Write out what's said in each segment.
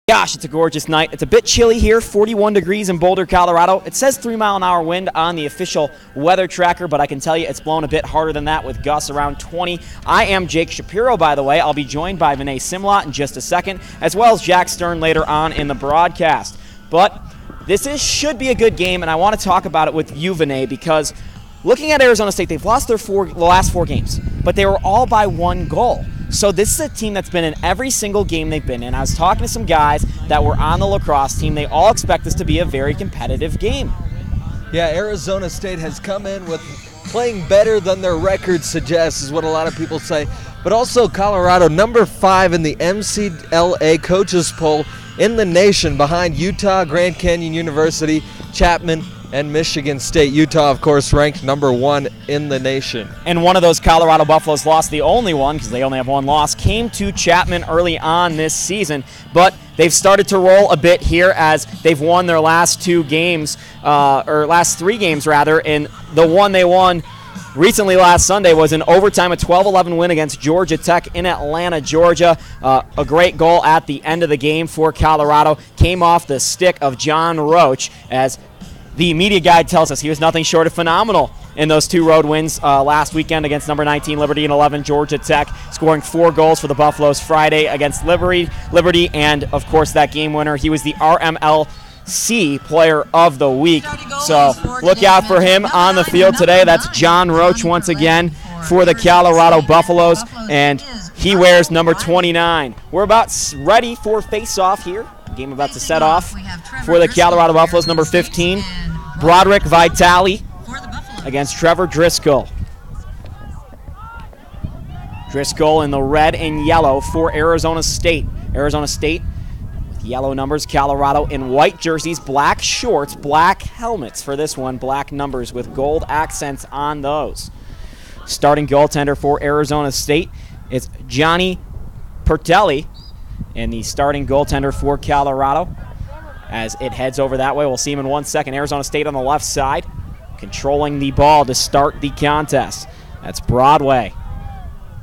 Gosh, it's a gorgeous night. It's a bit chilly here, 41 degrees in Boulder, Colorado. It says 3-mile-an-hour wind on the official weather tracker, but I can tell you it's blowing a bit harder than that with gusts around 20. I am Jake Shapiro, by the way. I'll be joined by Vinay Simlot in just a second, as well as Jack Stern later on in the broadcast. But this should be a good game, and I want to talk about it with you, Vinay, because looking at Arizona State, they've lost the last four games, but they were all by one goal. So this is a team that's been in every single game they've been in. I was talking to some guys that were on the lacrosse team. They all expect this to be a very competitive game. Yeah, Arizona State has come in with playing better than their record suggests, is what a lot of people say. But also Colorado, number 5 in the MCLA coaches poll in the nation, behind Utah, Grand Canyon University, Chapman, and Michigan State. Utah, of course, ranked number 1 in the nation. And one of those Colorado Buffaloes lost, the only one, because they only have one loss, came to Chapman early on this season. But they've started to roll a bit here as they've won their last 2 games, or last 3 games rather, and the one they won recently last Sunday was an overtime, a 12-11 win against Georgia Tech in Atlanta, Georgia. A great goal at the end of the game for Colorado came off the stick of John Roach, as the media guide tells us he was nothing short of phenomenal in those 2 road wins last weekend against number 19 Liberty and 11 Georgia Tech, scoring 4 goals for the Buffaloes Friday against Liberty, and of course that game winner. He was the RMLC Player of the Week. So look out for him on the field today. That's John Roach once again for the Colorado Buffaloes, and he wears number 29. We're about ready for face-off here. Game about to set off for the Colorado Buffaloes, number 15, Broderick Vitale against Trevor Driscoll. Driscoll in the red and yellow for Arizona State. Arizona State with yellow numbers, Colorado in white jerseys, black shorts, black helmets for this one, black numbers with gold accents on those. Starting goaltender for Arizona State is Johnny Pertelli, and the starting goaltender for Colorado as it heads over that way. We'll see him in 1 second. Arizona State on the left side, controlling the ball to start the contest. That's Broadway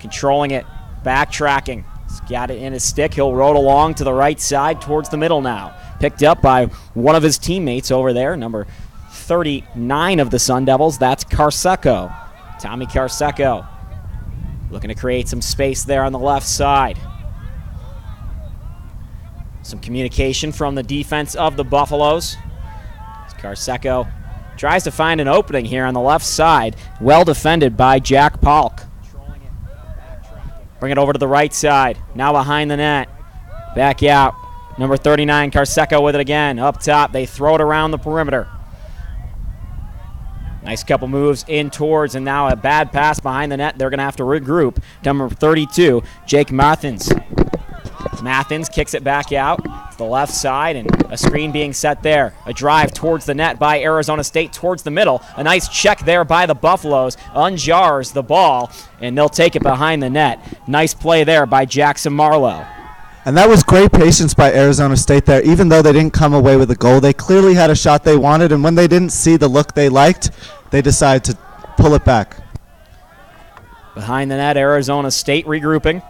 controlling it, backtracking. He's got it in his stick. He'll roll along to the right side towards the middle now. Picked up by one of his teammates over there, number 39 of the Sun Devils. That's Carseco, Tommy Carseco, looking to create some space there on the left side. Some communication from the defense of the Buffaloes. Carseco tries to find an opening here on the left side. Well defended by Jack Polk. Bring it over to the right side. Now behind the net. Back out. Number 39, Carseco with it again. Up top, they throw it around the perimeter. Nice couple moves in towards, and now a bad pass behind the net. They're going to have to regroup. Number 32, Jake Mathens. Mathens kicks it back out to the left side, and a screen being set there. A drive towards the net by Arizona State towards the middle. A nice check there by the Buffaloes. Unjars the ball, and they'll take it behind the net. Nice play there by Jackson Marlowe. And that was great patience by Arizona State there. Even though they didn't come away with a goal, they clearly had a shot they wanted, and when they didn't see the look they liked, they decided to pull it back. Behind the net, Arizona State regrouping.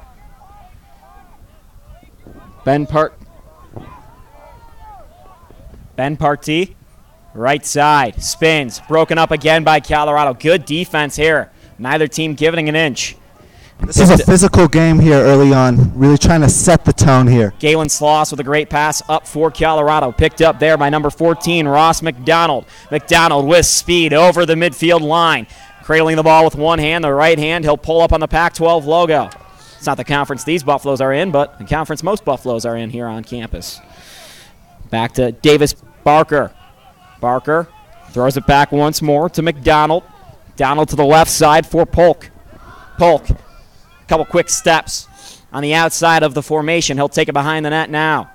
Ben Partee, right side, spins, broken up again by Colorado. Good defense here. Neither team giving an inch. This is a physical game here early on, really trying to set the tone here. Galen Sloss with a great pass up for Colorado. Picked up there by number 14, Ross McDonald. McDonald with speed over the midfield line. Cradling the ball with one hand, the right hand. He'll pull up on the Pac-12 logo. It's not the conference these Buffaloes are in, but the conference most Buffaloes are in here on campus. Back to Davis Barker. Barker throws it back once more to McDonald. Donald to the left side for Polk. Polk, a couple quick steps on the outside of the formation. He'll take it behind the net now.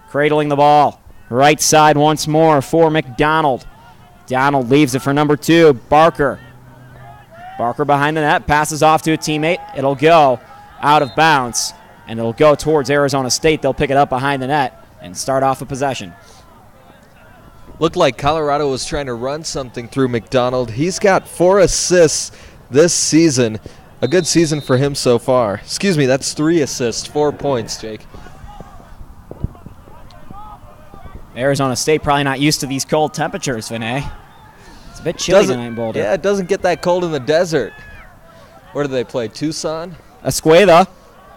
Cradling the ball. Right side once more for McDonald. Donald leaves it for number 2, Barker. Barker behind the net, passes off to a teammate. It'll go out of bounds, and it'll go towards Arizona State. They'll pick it up behind the net and start off a possession. Looked like Colorado was trying to run something through McDonald. He's got 4 assists this season. A good season for him so far. Excuse me, that's 3 assists, 4 points, Jake. Arizona State probably not used to these cold temperatures, Vinay. It's a bit chilly tonight in Boulder. Yeah, it doesn't get that cold in the desert. Where do they play, Tucson? Escueda,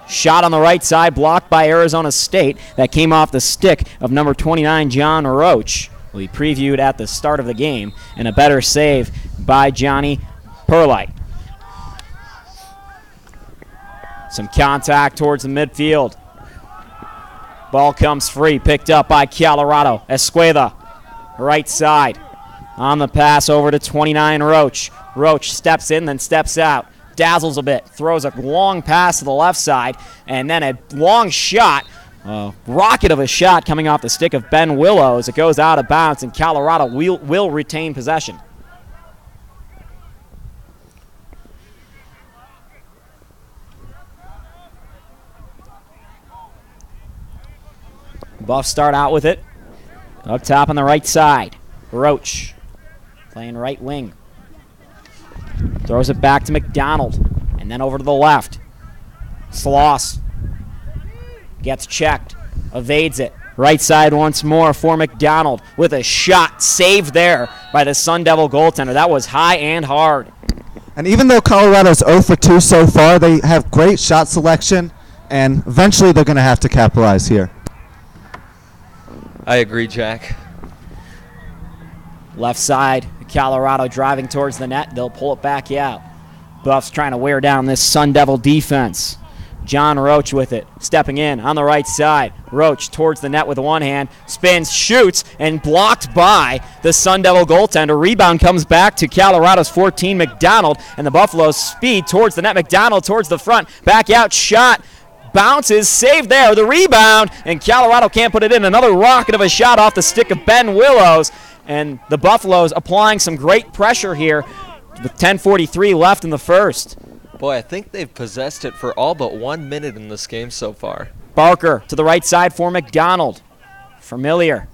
shot on the right side, blocked by Arizona State. That came off the stick of number 29, John Roach. Will be previewed at the start of the game. And a better save by Johnny Perlite. Some contact towards the midfield. Ball comes free, picked up by Colorado. Escueda, right side. On the pass over to 29, Roach. Roach steps in, then steps out. Dazzles a bit, throws a long pass to the left side, and then a long shot, rocket of a shot coming off the stick of Ben Willows. It goes out of bounds, and Colorado will retain possession. Buffs start out with it. Up top on the right side. Roach playing right wing. Throws it back to McDonald. And then over to the left. Sloss gets checked. Evades it. Right side once more for McDonald with a shot saved there by the Sun Devil goaltender. That was high and hard. And even though Colorado's 0 for 2 so far, they have great shot selection, and eventually they're going to have to capitalize here. I agree, Jack. Left side, Colorado driving towards the net. They'll pull it back out. Buffs trying to wear down this Sun Devil defense. John Roach with it, stepping in on the right side. Roach towards the net with one hand, spins, shoots, and blocked by the Sun Devil goaltender. Rebound comes back to Colorado's 14, McDonald, and the Buffaloes speed towards the net. McDonald towards the front, back out, shot, bounces, saved there, the rebound, and Colorado can't put it in. Another rocket of a shot off the stick of Ben Willows, and the Buffaloes applying some great pressure here with 10:43 left in the first. Boy, I think they've possessed it for all but 1 minute in this game so far. Barker to the right side for McDonald. Familiar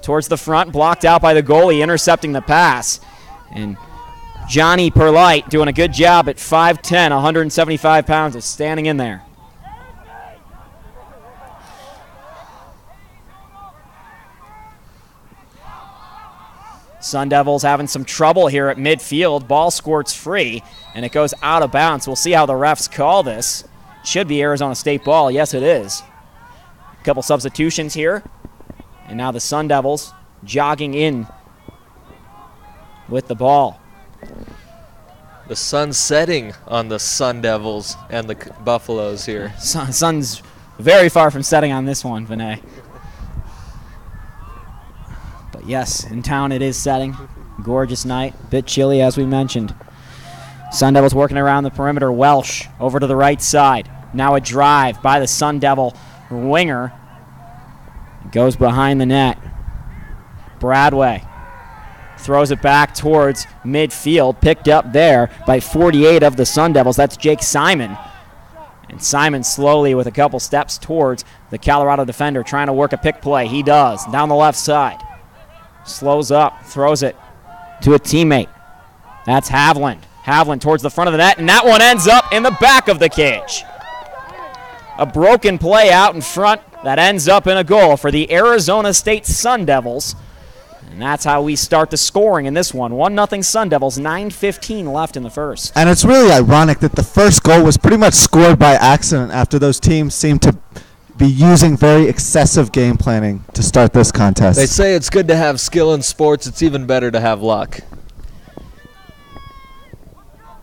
towards the front, blocked out by the goalie, intercepting the pass. And Johnny Perlite doing a good job at 5'10", 175 pounds of standing in there. Sun Devils having some trouble here at midfield. Ball squirts free, and it goes out of bounds. We'll see how the refs call this. Should be Arizona State ball. Yes, it is. A couple substitutions here. And now the Sun Devils jogging in with the ball. The sun's setting on the Sun Devils and the Buffaloes here. Sun's very far from setting on this one, Vinay. But yes, in town it is setting. Gorgeous night. Bit chilly, as we mentioned. Sun Devils working around the perimeter. Welsh over to the right side. Now a drive by the Sun Devil winger. Goes behind the net. Bradway throws it back towards midfield. Picked up there by 48 of the Sun Devils. That's Jake Simon. And Simon slowly with a couple steps towards the Colorado defender, trying to work a pick play. He does. Down the left side. Slows up. Throws it to a teammate. That's Havland. Havland towards the front of the net, and that one ends up in the back of the cage. A broken play out in front that ends up in a goal for the Arizona State Sun Devils. And that's how we start the scoring in this one. 1-0 Sun Devils, 9:15 left in the first. And it's really ironic that the first goal was pretty much scored by accident after those teams seemed to be using very excessive game planning to start this contest. They say it's good to have skill in sports. It's even better to have luck.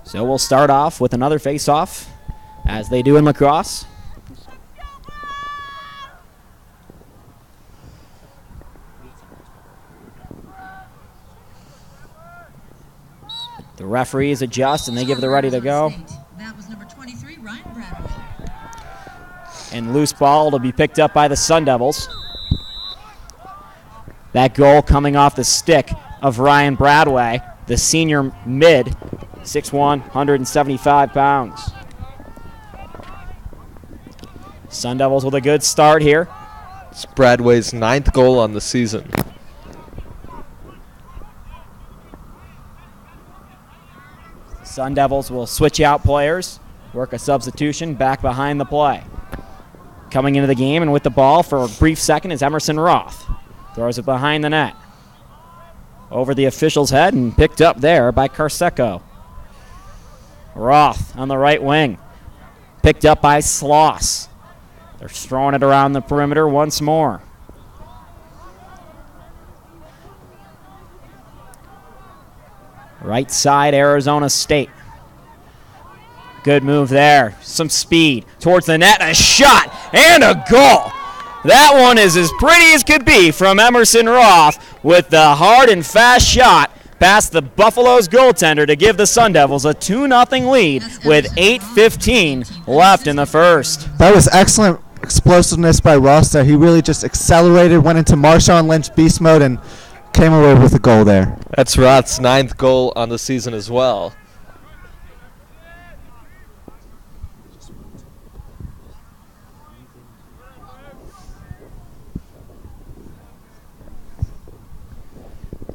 So we'll start off with another face-off, as they do in lacrosse. The referees adjust, and they give the ready to go. That was number 23, Ryan Bradway. And loose ball to be picked up by the Sun Devils. That goal coming off the stick of Ryan Bradway, the senior mid, 6'1", 175 pounds. Sun Devils with a good start here. It's Bradway's 9th goal on the season. Sun Devils will switch out players, work a substitution back behind the play. Coming into the game and with the ball for a brief second is Emerson Roth. Throws it behind the net. Over the official's head and picked up there by Carseco. Roth on the right wing. Picked up by Sloss. They're throwing it around the perimeter once more. Right side, Arizona State. Good move there. Some speed towards the net. A shot and a goal. That one is as pretty as could be from Emerson Roth with the hard and fast shot past the Buffalo's goaltender to give the Sun Devils a 2-0 lead with 8:15 left in the first. That was excellent explosiveness by Ross there. He really just accelerated, went into Marshawn Lynch beast mode, and came away with a goal there. That's Roth's 9th goal on the season as well.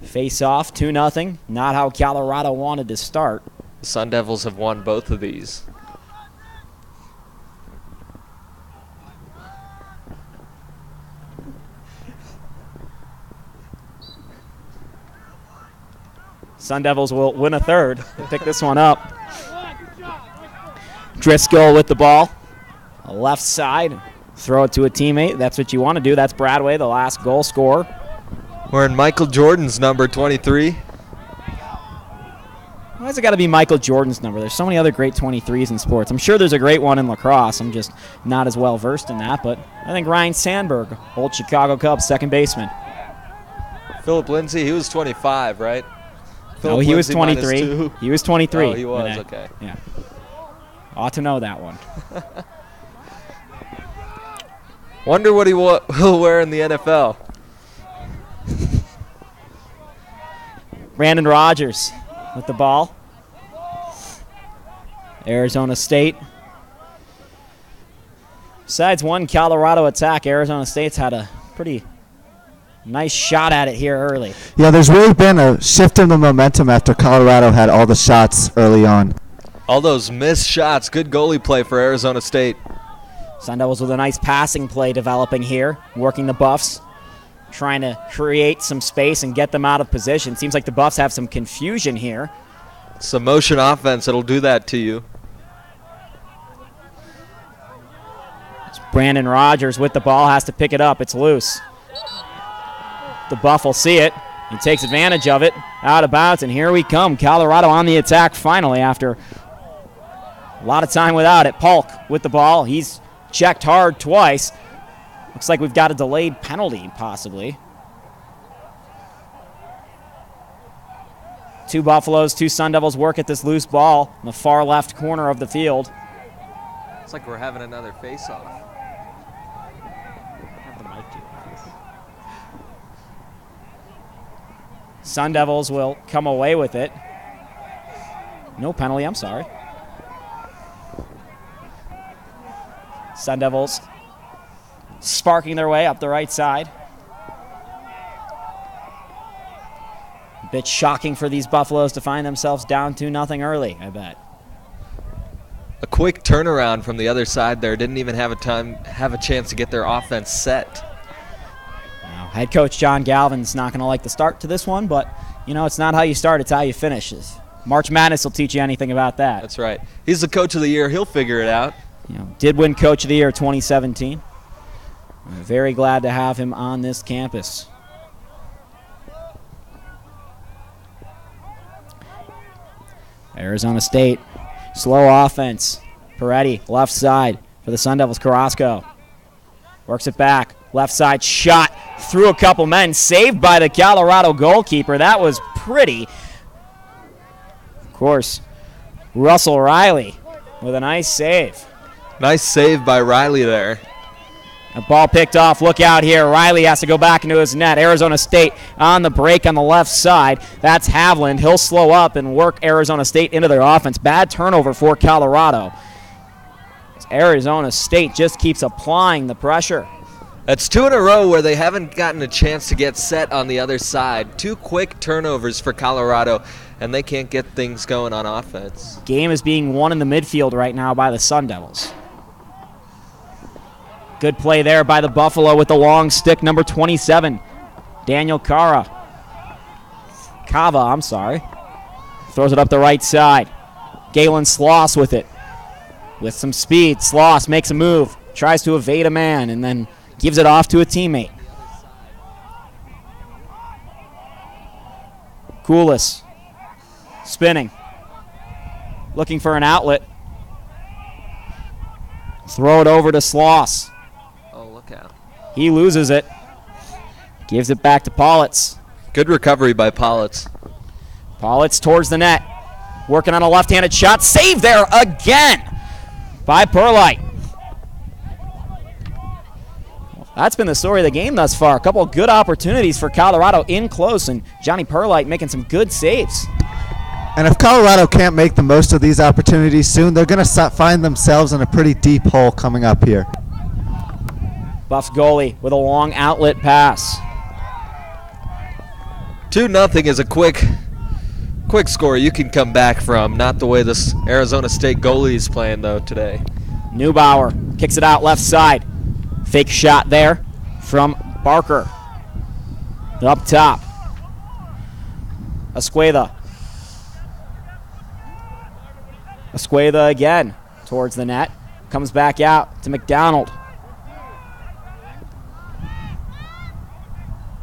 Face off, 2-0. Not how Colorado wanted to start. The Sun Devils have won both of these. Sun Devils will win a third. Pick this one up. Driscoll with the ball. Left side. Throw it to a teammate. That's what you want to do. That's Bradway, the last goal scorer. Wearing Michael Jordan's number 23. Why's it got to be Michael Jordan's number? There's so many other great 23s in sports. I'm sure there's a great one in lacrosse. I'm just not as well versed in that. But I think Ryan Sandberg, old Chicago Cubs second baseman. Philip Lindsay, he was 25, right? No, he was 23. He was 23. Oh, he was, okay. Yeah. Ought to know that one. Wonder what he'll wear in the NFL. Brandon Rogers with the ball. Arizona State. Besides one Colorado attack, Arizona State's had a pretty nice shot at it here early. Yeah, there's really been a shift in the momentum after Colorado had all the shots early on. All those missed shots. Good goalie play for Arizona State. Sun Devils with a nice passing play developing here, working the Buffs, trying to create some space and get them out of position. Seems like the Buffs have some confusion here. Some motion offense that'll do that to you. It's Brandon Rogers with the ball, has to pick it up. It's loose. The Buff will see it. He takes advantage of it, out of bounds, and here we come. Colorado on the attack finally after a lot of time without it. Polk with the ball. He's checked hard twice. Looks like we've got a delayed penalty, possibly. Two Buffaloes, two Sun Devils work at this loose ball in the far left corner of the field. It's like we're having another face-off. Sun Devils will come away with it. No penalty, I'm sorry. Sun Devils sparking their way up the right side. A bit shocking for these Buffaloes to find themselves down 2-0 early, I bet. A quick turnaround from the other side there. Didn't even have a chance to get their offense set. Now, head coach John Galvin's not going to like the start to this one, but, you know, it's not how you start, it's how you finish. March Madness will teach you anything about that. That's right. He's the coach of the year. He'll figure it out. You know, did win Coach of the Year 2017. I'm very glad to have him on this campus. Arizona State, slow offense. Peretti, left side for the Sun Devils. Carrasco works it back. Left side shot through a couple men. Saved by the Colorado goalkeeper. That was pretty. Of course, Russell Riley with a nice save. Nice save by Riley there. A ball picked off. Look out here. Riley has to go back into his net. Arizona State on the break on the left side. That's Havland. He'll slow up and work Arizona State into their offense. Bad turnover for Colorado. Arizona State just keeps applying the pressure. That's two in a row where they haven't gotten a chance to get set on the other side. Two quick turnovers for Colorado, and they can't get things going on offense. Game is being won in the midfield right now by the Sun Devils. Good play there by the Buffalo with the long stick, number 27. Daniel Cava, I'm sorry. Throws it up the right side. Galen Sloss with it. With some speed, Sloss makes a move, tries to evade a man, and then gives it off to a teammate. Koulis spinning, looking for an outlet. Throw it over to Sloss. Oh, look out. He loses it. Gives it back to Politz. Good recovery by Politz. Politz towards the net. Working on a left-handed shot. Save there again by Perlite. That's been the story of the game thus far. A couple of good opportunities for Colorado in close, and Johnny Perlite making some good saves. And if Colorado can't make the most of these opportunities soon, they're going to find themselves in a pretty deep hole coming up here. Buffs goalie with a long outlet pass. 2-0 is a quick score you can come back from. Not the way this Arizona State goalie is playing, though, today. Neubauer kicks it out left side. Fake shot there from Barker. Up top. Escueda again towards the net. Comes back out to McDonald.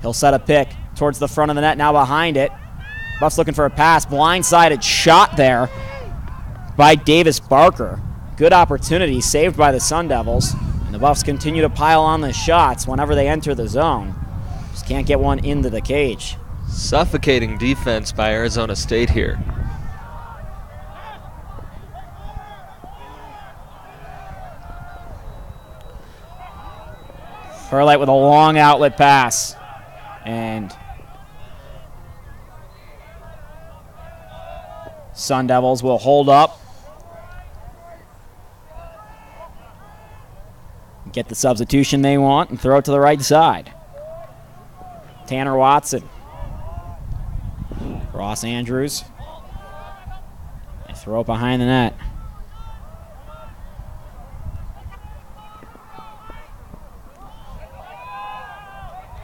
He'll set a pick towards the front of the net, now behind it. Buffs looking for a pass. Blindsided shot there by Davis Barker. Good opportunity saved by the Sun Devils. And the Buffs continue to pile on the shots whenever they enter the zone. Just can't get one into the cage. Suffocating defense by Arizona State here. Perlite with a long outlet pass. And Sun Devils will hold up. Get the substitution they want and throw it to the right side. Tanner Watson. Ross Andrews. They throw it behind the net.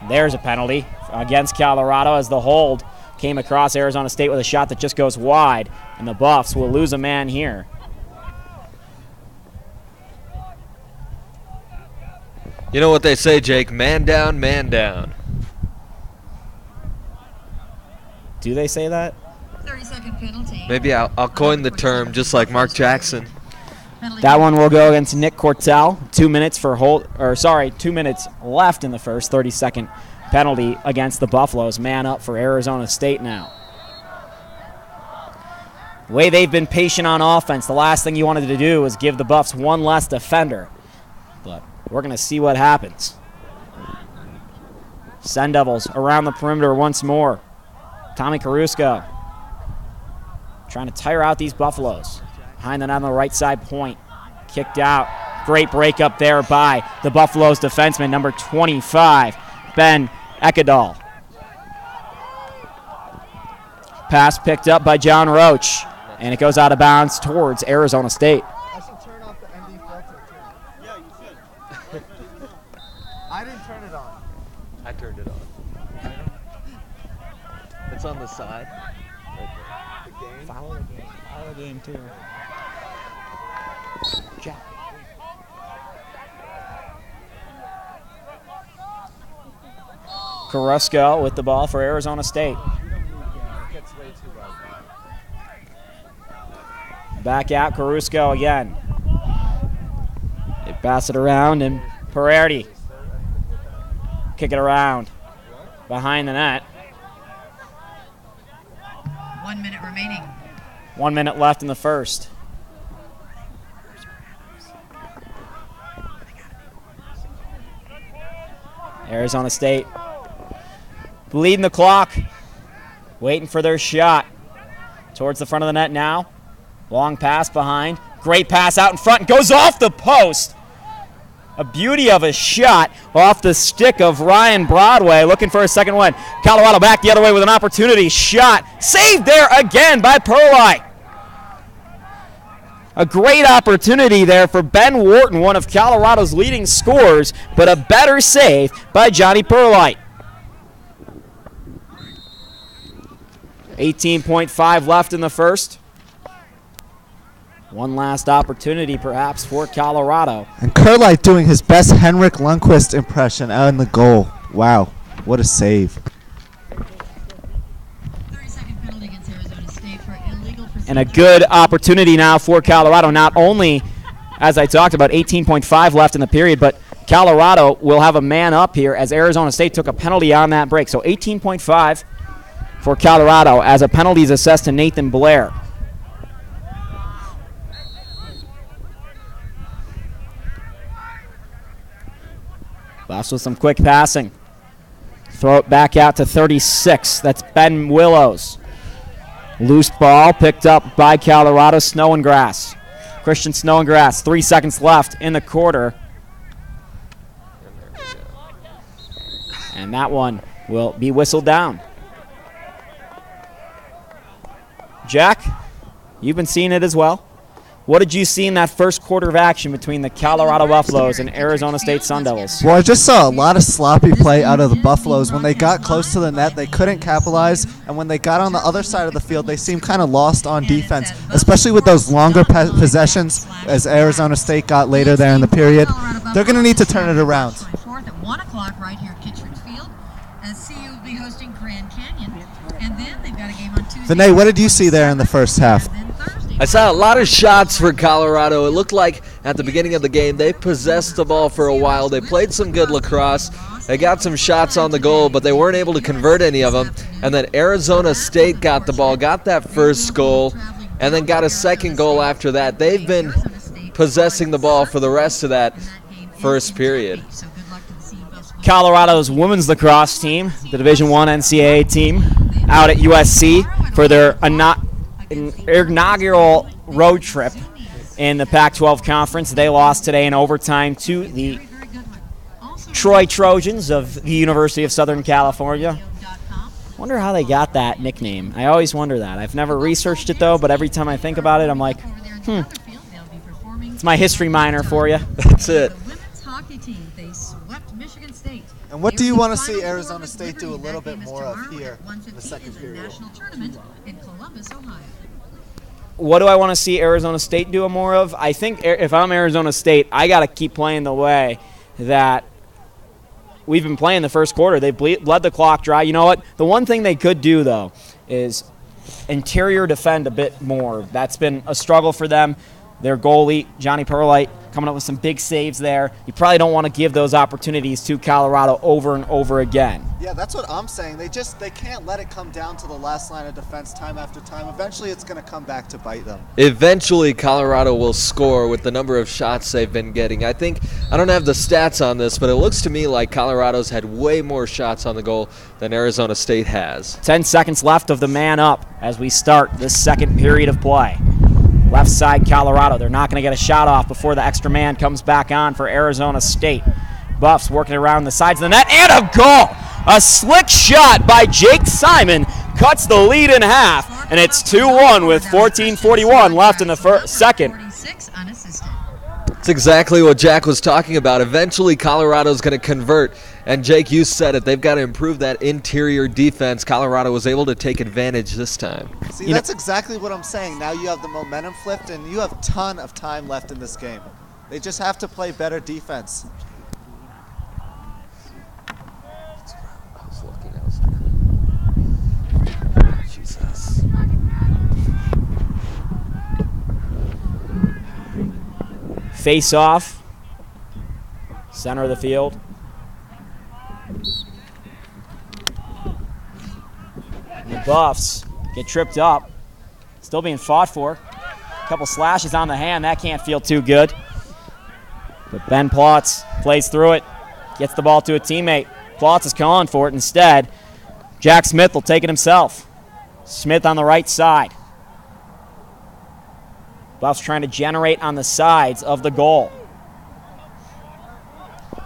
There's a penalty against Colorado as the hold came across Arizona State with a shot that just goes wide, and the Buffs will lose a man here. You know what they say, Jake? Man down, man down. Do they say that? 30-second penalty. Maybe I'll coin the term just like Mark Jackson. That one will go against Nick Cortell. 2 minutes left in the first. 30-second penalty against the Buffaloes. Man up for Arizona State now. The way they've been patient on offense, the last thing you wanted to do was give the Buffs one less defender. But we're going to see what happens. Sun Devils around the perimeter once more. Tommy Caruso trying to tire out these Buffaloes. Behind the net on the right side point. Kicked out. Great break up there by the Buffaloes defenseman, number 25, Ben Ekadal. Pass picked up by John Roach, and it goes out of bounds towards Arizona State. I should turn off the MD filter too. Yeah, you should. I didn't turn it on. I turned it on. It's on the side. The game. Follow the game. Follow the game too. Jack. Carrasco with the ball for Arizona State. Back out, Caruso again. They pass it around, and Peretti kick it around behind the net. 1 minute remaining. 1 minute left in the first. Arizona State bleeding the clock, waiting for their shot. Towards the front of the net now. Long pass behind. Great pass out in front. Goes off the post. A beauty of a shot off the stick of Ryan Broadway. Looking for a second win. Colorado back the other way with an opportunity. Shot. Saved there again by Perlite. A great opportunity there for Ben Wharton, one of Colorado's leading scorers, but a better save by Johnny Perlite. 18.5 left in the first. One last opportunity, perhaps, for Colorado. And Kerlite doing his best Henrik Lundqvist impression out in the goal. Wow, what a save. 30-second penalty against Arizona State for illegal procedure. And a good opportunity now for Colorado. Not only, as I talked about, 18.5 left in the period, but Colorado will have a man up here as Arizona State took a penalty on that break. So 18.5 for Colorado as a penalty is assessed to Nathan Blair. Buffs with some quick passing. Throw it back out to 36. That's Ben Willows. Loose ball picked up by Colorado. Snow and Grass. Christian Snow and Grass. 3 seconds left in the quarter. And that one will be whistled down. Jack, you've been seeing it as well. What did you see in that first quarter of action between the Colorado Buffaloes and Arizona State Sun Devils? Well, I just saw a lot of sloppy play out of the Buffaloes. When they got close to the net, they couldn't capitalize. And when they got on the other side of the field, they seemed kind of lost on defense, especially with those longer possessions as Arizona State got later there in the period. They're going to need to turn it around. Fourth at 1 o'clock right here at Kittredge Field, as CU will be hosting Grand Canyon. And then they've got a game on Tuesday. Vinay, what did you see there in the first half? I saw a lot of shots for Colorado. It looked like at the beginning of the game they possessed the ball for a while. They played some good lacrosse. They got some shots on the goal, but they weren't able to convert any of them. And then Arizona State got the ball, got that first goal, and then got a second goal after that. They've been possessing the ball for the rest of that first period. Colorado's women's lacrosse team, the Division I NCAA team, out at USC for their inaugural road trip in the Pac-12 Conference. They lost today in overtime to the Troy Trojans of the University of Southern California. Wonder how they got that nickname. I always wonder that. I've never researched it, though, but every time I think about it, I'm like, It's my history minor for you. That's it. And what do you want to see Arizona State do a little bit more of here in the second period? What do I want to see Arizona State do more of? I think if I'm Arizona State, I got to keep playing the way that we've been playing the first quarter. They bled the clock dry. You know what? The one thing they could do, though, is interior defend a bit more. That's been a struggle for them. Their goalie, Johnny Perlite, coming up with some big saves there. You probably don't want to give those opportunities to Colorado over and over again. Yeah, that's what I'm saying. They can't let it come down to the last line of defense time after time. Eventually, it's going to come back to bite them. Eventually, Colorado will score with the number of shots they've been getting. I don't have the stats on this, but it looks to me like Colorado's had way more shots on the goal than Arizona State has. 10 seconds left of the man up as we start this second period of play. Left side, Colorado. They're not going to get a shot off before the extra man comes back on for Arizona State. Buffs working around the sides of the net, and a goal! A slick shot by Jake Simon cuts the lead in half, and it's 2-1 with 14:41 left in the second. That's exactly what Jack was talking about. Eventually, Colorado's going to convert. And, Jake, you said it. They've got to improve that interior defense. Colorado was able to take advantage this time. See, that's exactly what I'm saying. Now you have the momentum flipped, and you have a ton of time left in this game. They just have to play better defense. Jesus. Face off. Center of the field. And the Buffs get tripped up. Still being fought for. A couple slashes on the hand. That can't feel too good. But Ben Plotz plays through it. Gets the ball to a teammate. Plotz is calling for it instead. Jack Smith will take it himself. Smith on the right side. Buffs trying to generate on the sides of the goal.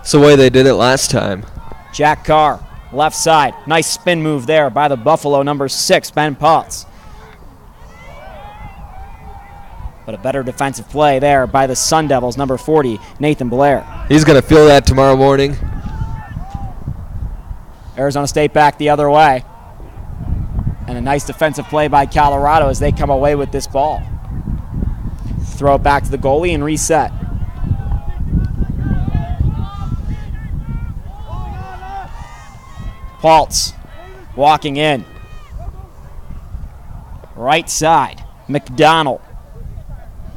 It's the way they did it last time. Jack Carr, left side. Nice spin move there by the Buffalo number 6, Ben Potts. But a better defensive play there by the Sun Devils, number 40, Nathan Blair. He's going to feel that tomorrow morning. Arizona State back the other way. And a nice defensive play by Colorado as they come away with this ball. Throw it back to the goalie and reset. Paltz walking in. Right side, McDonald.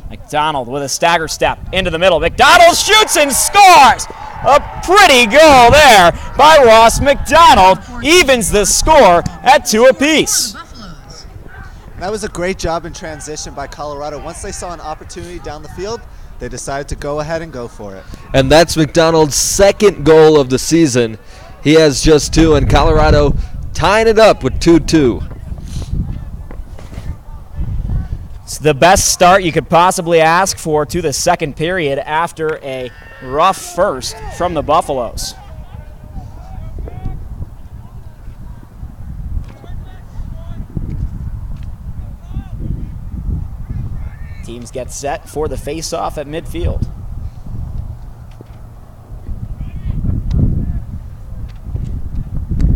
McDonald with a stagger step into the middle. McDonald shoots and scores! A pretty goal there by Ross McDonald. Evens the score at 2 apiece. That was a great job in transition by Colorado. Once they saw an opportunity down the field, they decided to go ahead and go for it. And that's McDonald's second goal of the season. He has just 2, and Colorado tying it up with 2-2. It's the best start you could possibly ask for to the second period after a rough first from the Buffaloes. Teams get set for the face-off at midfield.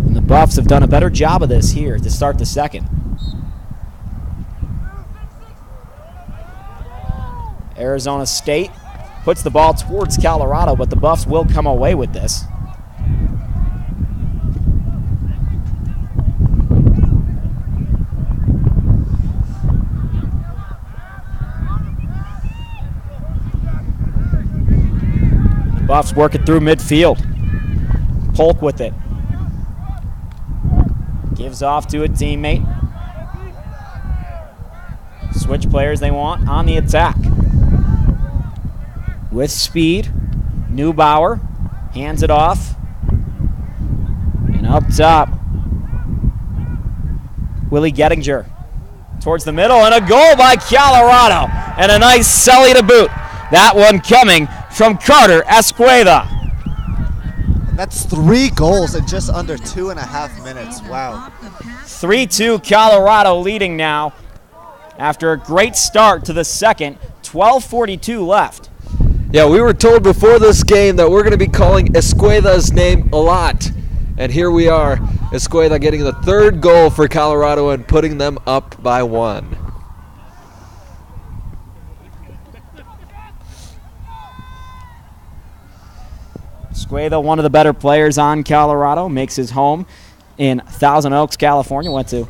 And the Buffs have done a better job of this here to start the second. Arizona State puts the ball towards Colorado, but the Buffs will come away with this. Buffs working through midfield. Polk with it. Gives off to a teammate. Switch players they want on the attack. With speed, Neubauer hands it off. And up top, Willie Gettinger towards the middle, and a goal by Colorado. And a nice celly to boot. That one coming from Carter Esqueda. That's 3 goals in just under 2.5 minutes. Wow. 3-2 Colorado leading now after a great start to the second. 12:42 left. Yeah, we were told before this game that we're going to be calling Esqueda's name a lot. And here we are, Esqueda getting the 3rd goal for Colorado and putting them up by 1. Esqueda, one of the better players on Colorado, makes his home in Thousand Oaks, California. Went to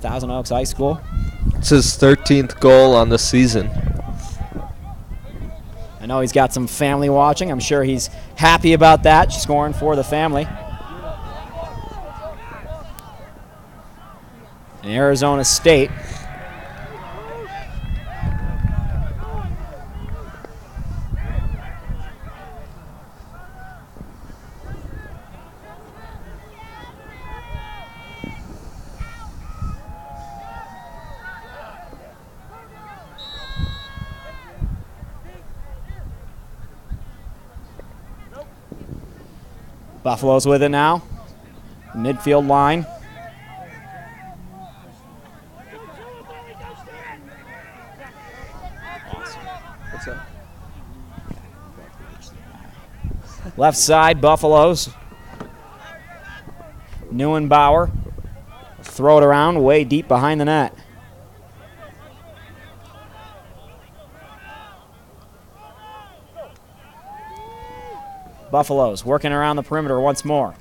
Thousand Oaks High School. It's his 13th goal on the season. I know he's got some family watching. I'm sure he's happy about that, scoring for the family. And Arizona State Buffalo's with it now. Midfield line. What's up? Left side, Buffaloes. Neuenbauer. Throw it around way deep behind the net. Buffaloes working around the perimeter once more.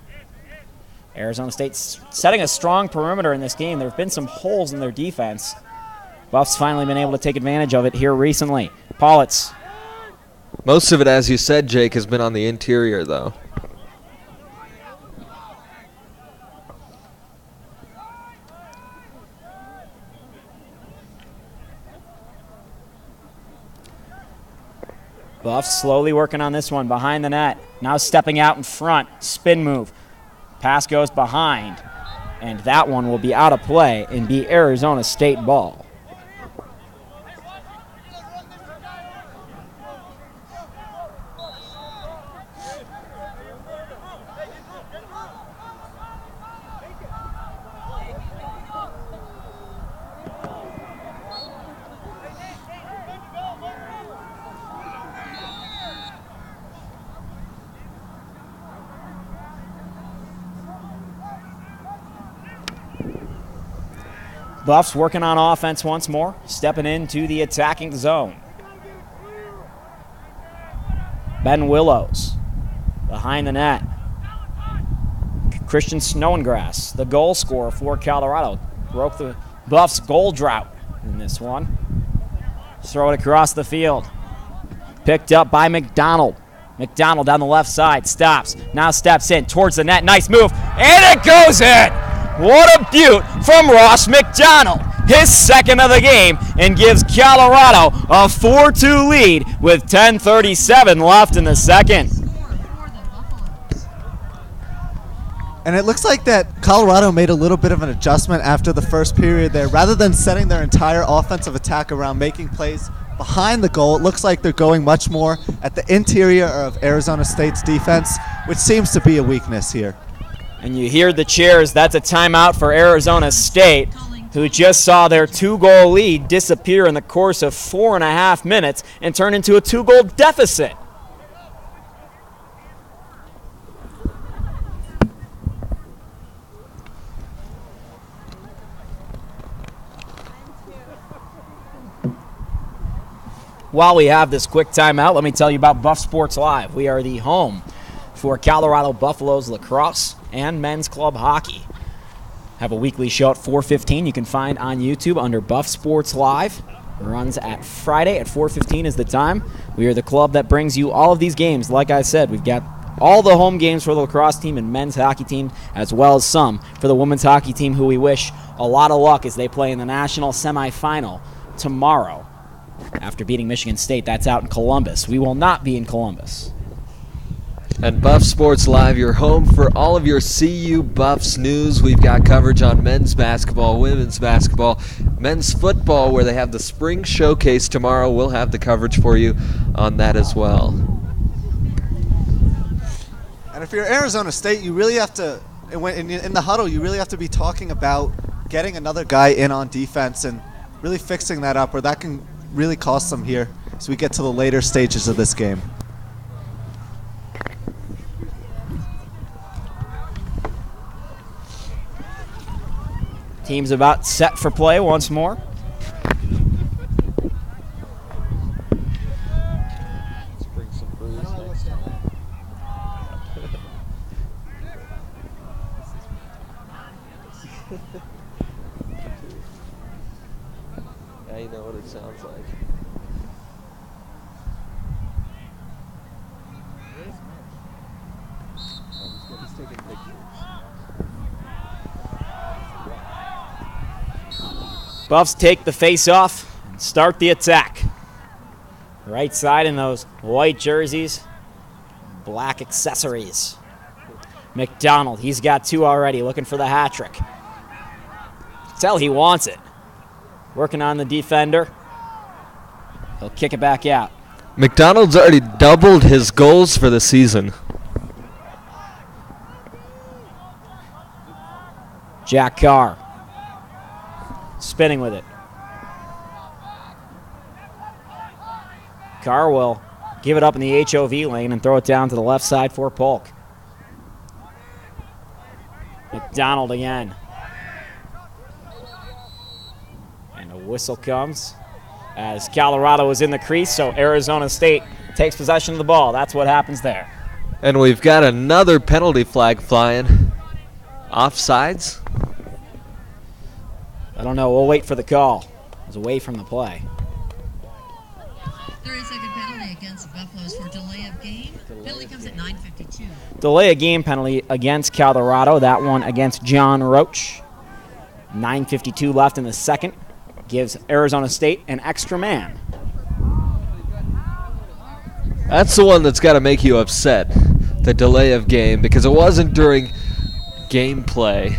Arizona State's setting a strong perimeter in this game. There have been some holes in their defense. Buffs finally been able to take advantage of it here recently. Politz. Most of it, as you said, Jake, has been on the interior, though. Buffs slowly working on this one behind the net. Now stepping out in front. Spin move. Pass goes behind. And that one will be out of play and be Arizona State ball. Buffs working on offense once more, stepping into the attacking zone. Ben Willows behind the net. Christian Snowingrass, the goal scorer for Colorado, broke the Buffs' goal drought in this one. Throw it across the field. Picked up by McDonald. McDonald down the left side, stops, now steps in towards the net. Nice move, and it goes in! What a beaut from Ross McDonald. His second of the game, and gives Colorado a 4-2 lead with 10:37 left in the second. And it looks like that Colorado made a little bit of an adjustment after the first period there. Rather than setting their entire offensive attack around making plays behind the goal, it looks like they're going much more at the interior of Arizona State's defense, which seems to be a weakness here. And you hear the cheers. That's a timeout for Arizona State, who just saw their 2-goal lead disappear in the course of 4.5 minutes and turn into a 2-goal deficit. While we have this quick timeout, let me tell you about Buff Sports Live. We are the home for Colorado Buffaloes lacrosse and men's club hockey. Have a weekly show at 4:15 you can find on YouTube under Buff Sports Live. It runs at Friday at 4:15 is the time. We are the club that brings you all of these games. Like I said, we've got all the home games for the lacrosse team and men's hockey team, as well as some for the women's hockey team, who we wish a lot of luck as they play in the national semifinal tomorrow. After beating Michigan State, that's out in Columbus. We will not be in Columbus. And Buff Sports Live, your home for all of your CU Buffs news. We've got coverage on men's basketball, women's basketball, men's football, where they have the spring showcase tomorrow. We'll have the coverage for you on that as well. And if you're Arizona State, you really have to, in the huddle, you really have to be talking about getting another guy in on defense and really fixing that up, or that can really cost them here as we get to the later stages of this game. Team's about set for play once more. Let's bring some brews next time. Now you know what it sounds like. He's taking pictures. Buffs take the face off and start the attack. Right side in those white jerseys, black accessories. McDonald, he's got 2 already, looking for the hat trick. Tell he wants it. Working on the defender. He'll kick it back out. McDonald's already doubled his goals for the season. Jack Carr spinning with it. Carr will give it up in the HOV lane and throw it down to the left side for Polk. McDonald again. And a whistle comes as Colorado is in the crease, so Arizona State takes possession of the ball. That's what happens there. And we've got another penalty flag flying. Offsides? I don't know. We'll wait for the call. It was away from the play. 30-second penalty against Buffaloes for delay of game. Penalty comes at 9:52. Delay a game penalty against Colorado. That one against John Roach. 9:52 left in the second. Gives Arizona State an extra man. That's the one that's got to make you upset, the delay of game, because it wasn't during gameplay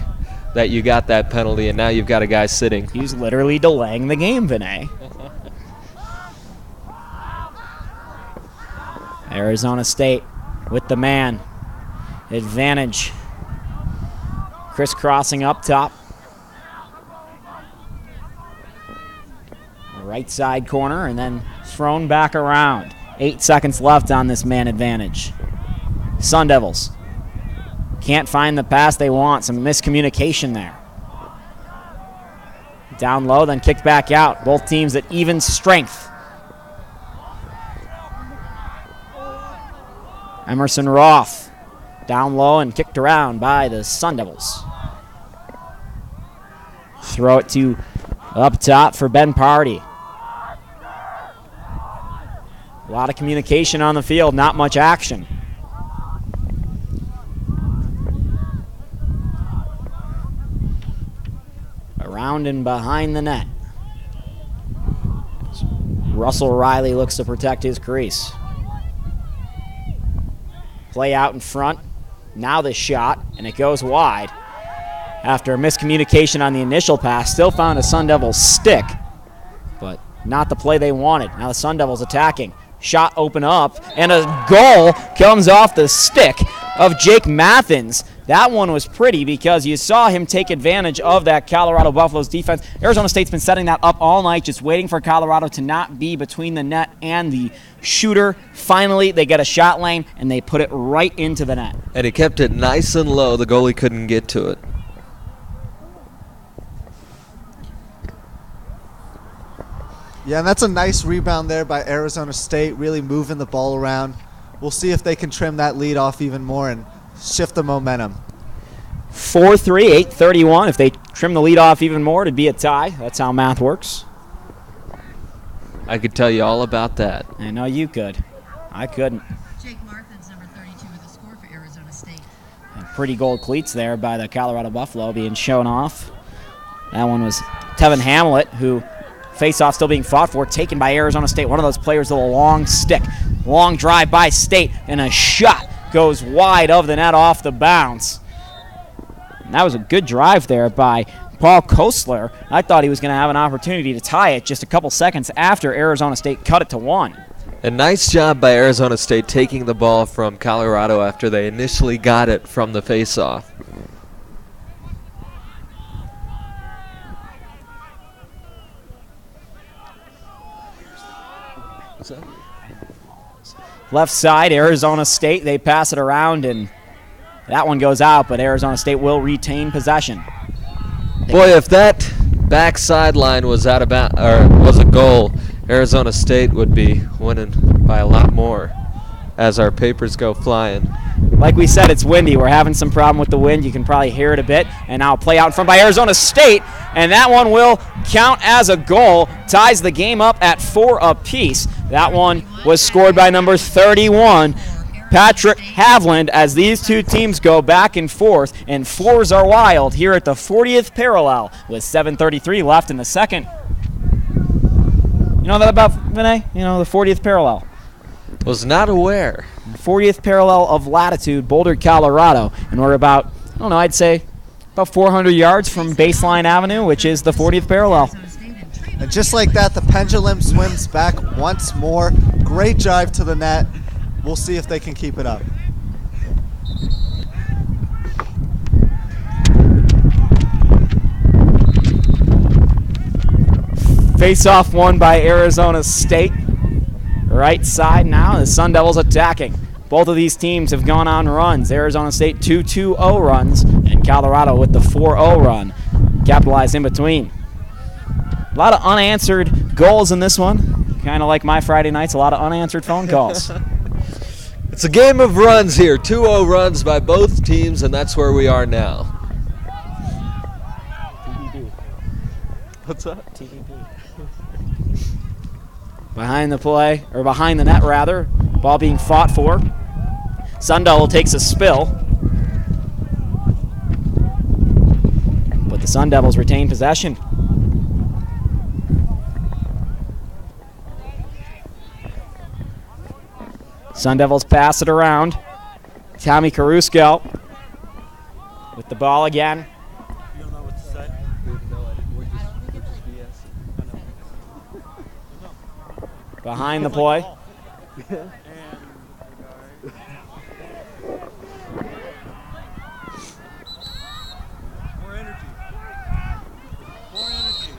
that you got that penalty, and now you've got a guy sitting. He's literally delaying the game, Vinay. Arizona State with the man. Advantage. Crisscrossing up top. Right side corner, and then thrown back around. 8 seconds left on this man advantage. Sun Devils can't find the pass they want. Some miscommunication there. Down low, then kicked back out. Both teams at even strength. Emerson Roth down low and kicked around by the Sun Devils. Throw it to up top for Ben Party. A lot of communication on the field, not much action. Around and behind the net. Russell Riley looks to protect his crease. Play out in front. Now the shot, and it goes wide. After a miscommunication on the initial pass, still found a Sun Devils stick, but not the play they wanted. Now the Sun Devils attacking. Shot open up, and a goal comes off the stick of Jake Mathens. That one was pretty because you saw him take advantage of that Colorado Buffaloes defense. Arizona State's been setting that up all night, just waiting for Colorado to not be between the net and the shooter. Finally, they get a shot lane, and they put it right into the net. And he kept it nice and low. The goalie couldn't get to it. Yeah, and that's a nice rebound there by Arizona State, really moving the ball around. We'll see if they can trim that lead off even more and shift the momentum. 4-3, 8:31. If they trim the lead off even more, it'd be a tie. That's how math works. I could tell you all about that. I know you could. I couldn't. Jake Marthin's number 32 with a score for Arizona State. And pretty gold cleats there by the Colorado Buffalo being shown off. That one was Tevin Hamlet, who face-off still being fought for, taken by Arizona State. One of those players with a long stick. Long drive by State, and a shot goes wide of the net off the bounce. And that was a good drive there by Paul Kostler. I thought he was going to have an opportunity to tie it just a couple seconds after Arizona State cut it to 1. A nice job by Arizona State taking the ball from Colorado after they initially got it from the face-off. Left side, Arizona State, they pass it around, and that one goes out, but Arizona State will retain possession. Boy, if that back sideline was out of was a goal, Arizona State would be winning by a lot more as our papers go flying. Like we said, it's windy. We're having some problem with the wind. You can probably hear it a bit. And now play out in front by Arizona State, and that one will count as a goal. Ties the game up at 4 apiece. That one was scored by number 31, Patrick Havland, as these two teams go back and forth, and fours are wild here at the 40th parallel with 7:33 left in the second. You know that about, Vinay? You know, the 40th parallel. Was not aware. 40th parallel of latitude, Boulder, Colorado. And we're about, I don't know, I'd say about 400 yards from Baseline Avenue, which is the 40th parallel. And just like that, the pendulum swims back once more. Great drive to the net. We'll see if they can keep it up. Face-off won by Arizona State. Right side now, the Sun Devils attacking. Both of these teams have gone on runs. Arizona State 2-2-0 runs, and Colorado with the 4-0 run. Capitalized in between. A lot of unanswered goals in this one. Kind of like my Friday nights, a lot of unanswered phone calls. It's a game of runs here. 2-0 runs by both teams, and that's where we are now. TDP. What's that? TDP. Behind the play, or behind the net rather. Ball being fought for. Sundevil takes a spill. But the Sun Devils retain possession. Sun Devils pass it around. Tommy Caruso with the ball again. You don't know what to say? Behind the play. More energy. More energy.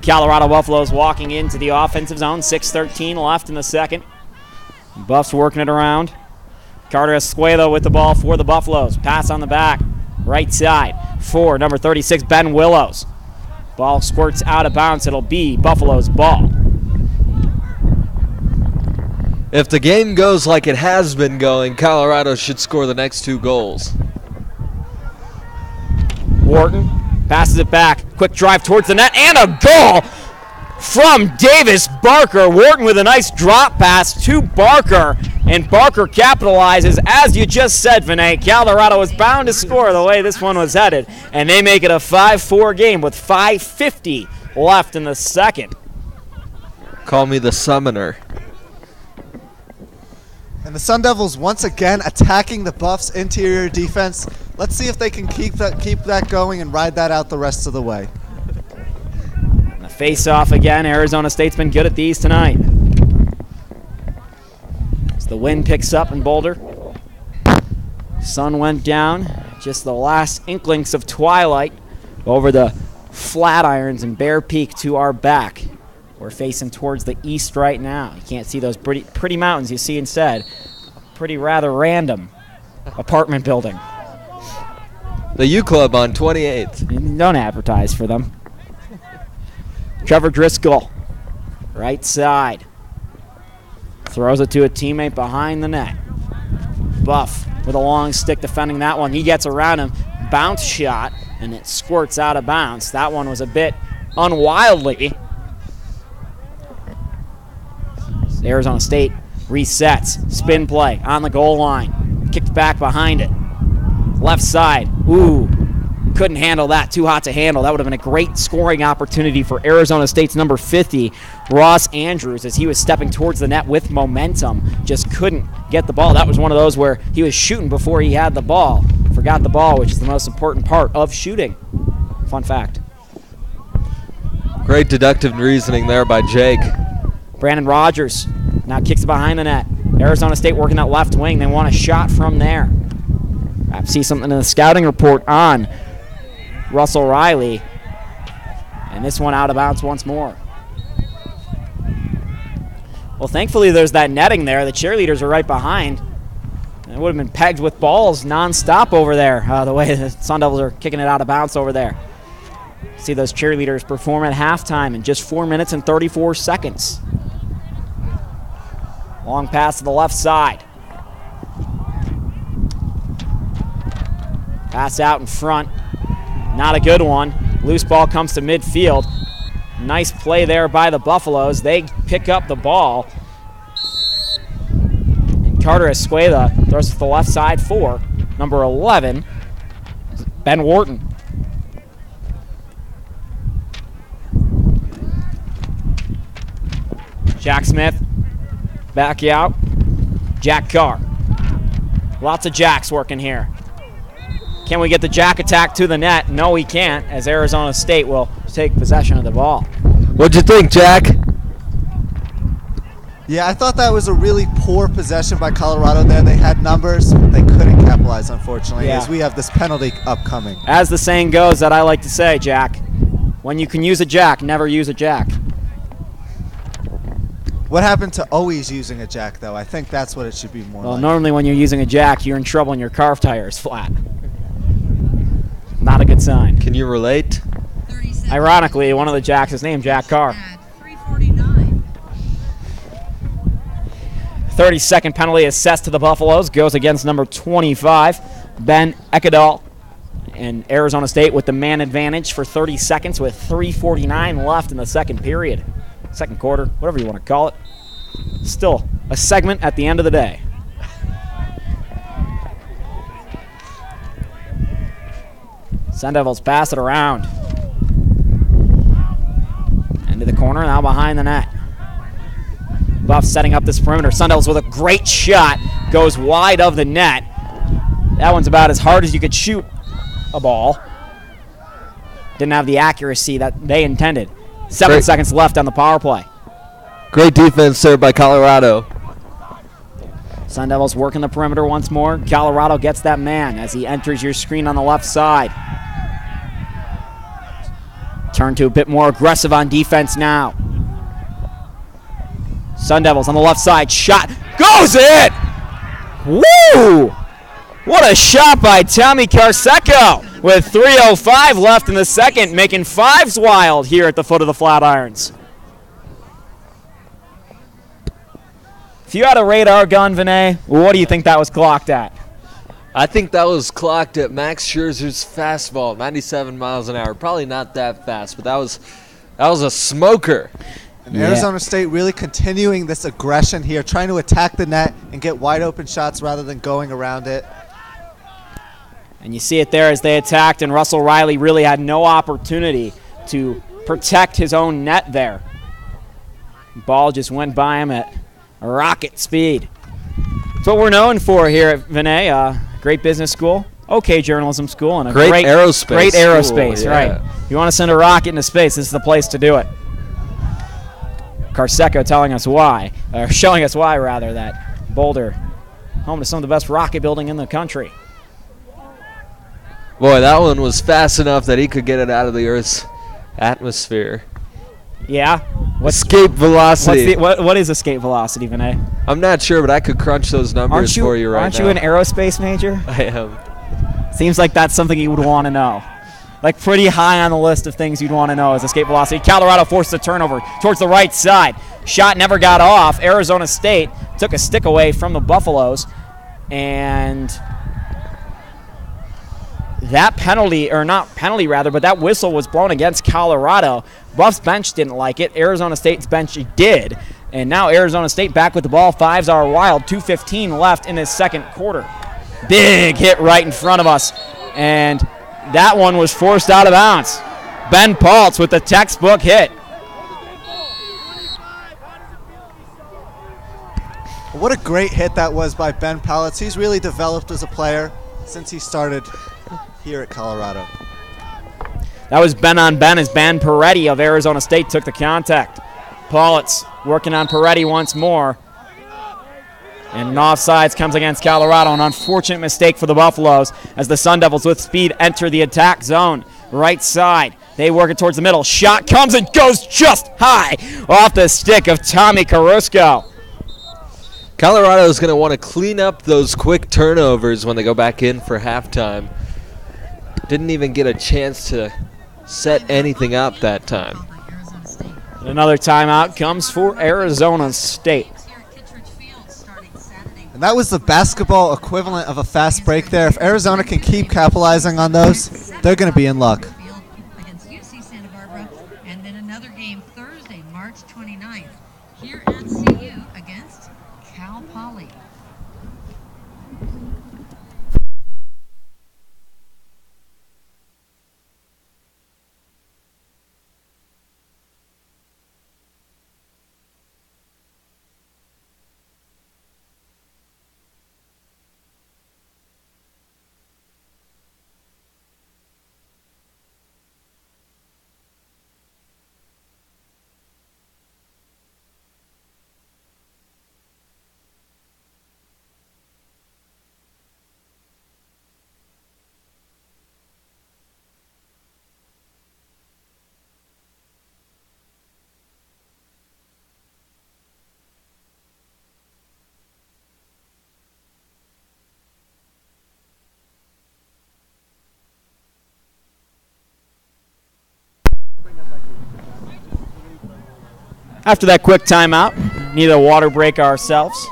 Colorado Buffaloes walking into the offensive zone. 6:13 left in the second. Buffs working it around. Carter Escuela with the ball for the Buffaloes. Pass on the back. Right side. for number 36, Ben Willows. Ball squirts out of bounds. It'll be Buffalo's ball. If the game goes like it has been going, Colorado should score the next 2 goals. Wharton passes it back. Quick drive towards the net, and a goal from Davis Barker. Wharton with a nice drop pass to Barker, and Barker capitalizes. As you just said, Vinay, Colorado was bound to score the way this one was headed, and they make it a 5-4 game with 5:50 left in the second. Call me the summoner. And the Sun Devils once again attacking the Buffs' interior defense. Let's see if they can keep that going and ride that out the rest of the way. The face-off again. Arizona State's been good at these tonight. As the wind picks up in Boulder. Sun went down. Just the last inklings of twilight over the Flatirons and Bear Peak to our back. We're facing towards the east right now. You can't see those pretty mountains you see instead. A pretty rather random apartment building. The U Club on 28th. Don't advertise for them. Trevor Driscoll, right side. Throws it to a teammate behind the net. Buff with a long stick defending that one. He gets around him. Bounce shot, and it squirts out of bounds. That one was a bit unwildly. Arizona State resets. Spin play on the goal line. Kicked back behind it. Left side. Ooh. Couldn't handle that. Too hot to handle. That would have been a great scoring opportunity for Arizona State's number 50, Ross Andrews, as he was stepping towards the net with momentum. Just couldn't get the ball. That was one of those where he was shooting before he had the ball. Forgot the ball, which is the most important part of shooting. Fun fact. Great deductive reasoning there by Jake. Brandon Rogers now kicks it behind the net. Arizona State working that left wing. They want a shot from there. Perhaps see something in the scouting report on Russell Riley. And this one out of bounds once more. Well, thankfully there's that netting there. The cheerleaders are right behind. It would have been pegged with balls nonstop over there, the way the Sun Devils are kicking it out of bounds over there. See those cheerleaders perform at halftime in just 4 minutes and 34 seconds. Long pass to the left side. Pass out in front. Not a good one. Loose ball comes to midfield. Nice play there by the Buffaloes. They pick up the ball. And Carter Escuela throws to the left side for number 11, Ben Wharton. Jack Smith, back out. Jack Carr. Lots of jacks working here. Can we get the jack attack to the net? No, we can't, as Arizona State will take possession of the ball. What'd you think, Jack? Yeah, I thought that was a really poor possession by Colorado there. They had numbers. They couldn't capitalize, unfortunately, as we have this penalty upcoming. As the saying goes that I like to say, Jack, when you can use a jack, never use a jack. What happened to always using a jack, though? I think that's what it should be more Well, like. normally when you're using a jack, you're in trouble and your car tire is flat. Not a good sign. Can you relate? Ironically, one of the jacks is named Jack Carr. 3:49. 30-second penalty assessed to the Buffaloes. Goes against number 25, Ben Ekadal. And Arizona State with the man advantage for 30 seconds with 3:49 left in the second period. Second quarter, whatever you want to call it. Still a segment at the end of the day. Sun Devils pass it around. Into the corner, now behind the net. Buff setting up this perimeter. Sun Devils with a great shot. Goes wide of the net. That one's about as hard as you could shoot a ball. Didn't have the accuracy that they intended. 7 seconds left on the power play. Great defense there by Colorado. Sun Devils working the perimeter once more. Colorado gets that man as he enters your screen on the left side. Turn to a bit more aggressive on defense now. Sun Devils on the left side. Shot goes in! Woo! What a shot by Tommy Carseco with 3:05 left in the second, making fives wild here at the foot of the Flatirons. If you had a radar gun, Vinay, what do you think that was clocked at? I think that was clocked at Max Scherzer's fastball, 97 miles an hour. Probably not that fast, but that was a smoker. And Arizona State really continuing this aggression here, trying to attack the net and get wide open shots rather than going around it. And you see it there as they attacked, and Russell Riley really had no opportunity to protect his own net there. Ball just went by him at rocket speed. That's what we're known for here at Vinay. Great business school, okay journalism school, and a great aerospace. Great aerospace, school, right. If you want to send a rocket into space, this is the place to do it. Carseco telling us why, or showing us why, rather, that Boulder, home to some of the best rocket building in the country. Boy, that one was fast enough that he could get it out of the Earth's atmosphere. Yeah? Escape velocity. What is escape velocity, Vinay? I'm not sure, but I could crunch those numbers for you right now. Aren't you an aerospace major? I am. Seems like that's something you would want to know. Like pretty high on the list of things you'd want to know is escape velocity. Colorado forced a turnover towards the right side. Shot never got off. Arizona State took a stick away from the Buffaloes, and that penalty, or not penalty rather, but that whistle was blown against Colorado. Buff's bench didn't like it. Arizona State's bench did. And now Arizona State back with the ball. Fives are wild. 2:15 left in this second quarter. Big hit right in front of us. And that one was forced out of bounds. Ben Paltz with the textbook hit. What a great hit that was by Ben Paltz. He's really developed as a player since he started here at Colorado. That was Ben on Ben as Ban Peretti of Arizona State took the contact. Paltz working on Peretti once more. And an offsides comes against Colorado. An unfortunate mistake for the Buffaloes as the Sun Devils with speed enter the attack zone. Right side. They work it towards the middle. Shot comes and goes just high off the stick of Tommy Carusco. Colorado is going to want to clean up those quick turnovers when they go back in for halftime. Didn't even get a chance to set anything up that time. Another timeout comes for Arizona State. And that was the basketball equivalent of a fast break there. If Arizona can keep capitalizing on those, they're going to be in luck. Against UC Santa Barbara, and then another game Thursday, March 29th, here at CU against Cal Poly. After that quick timeout, need a water break ourselves.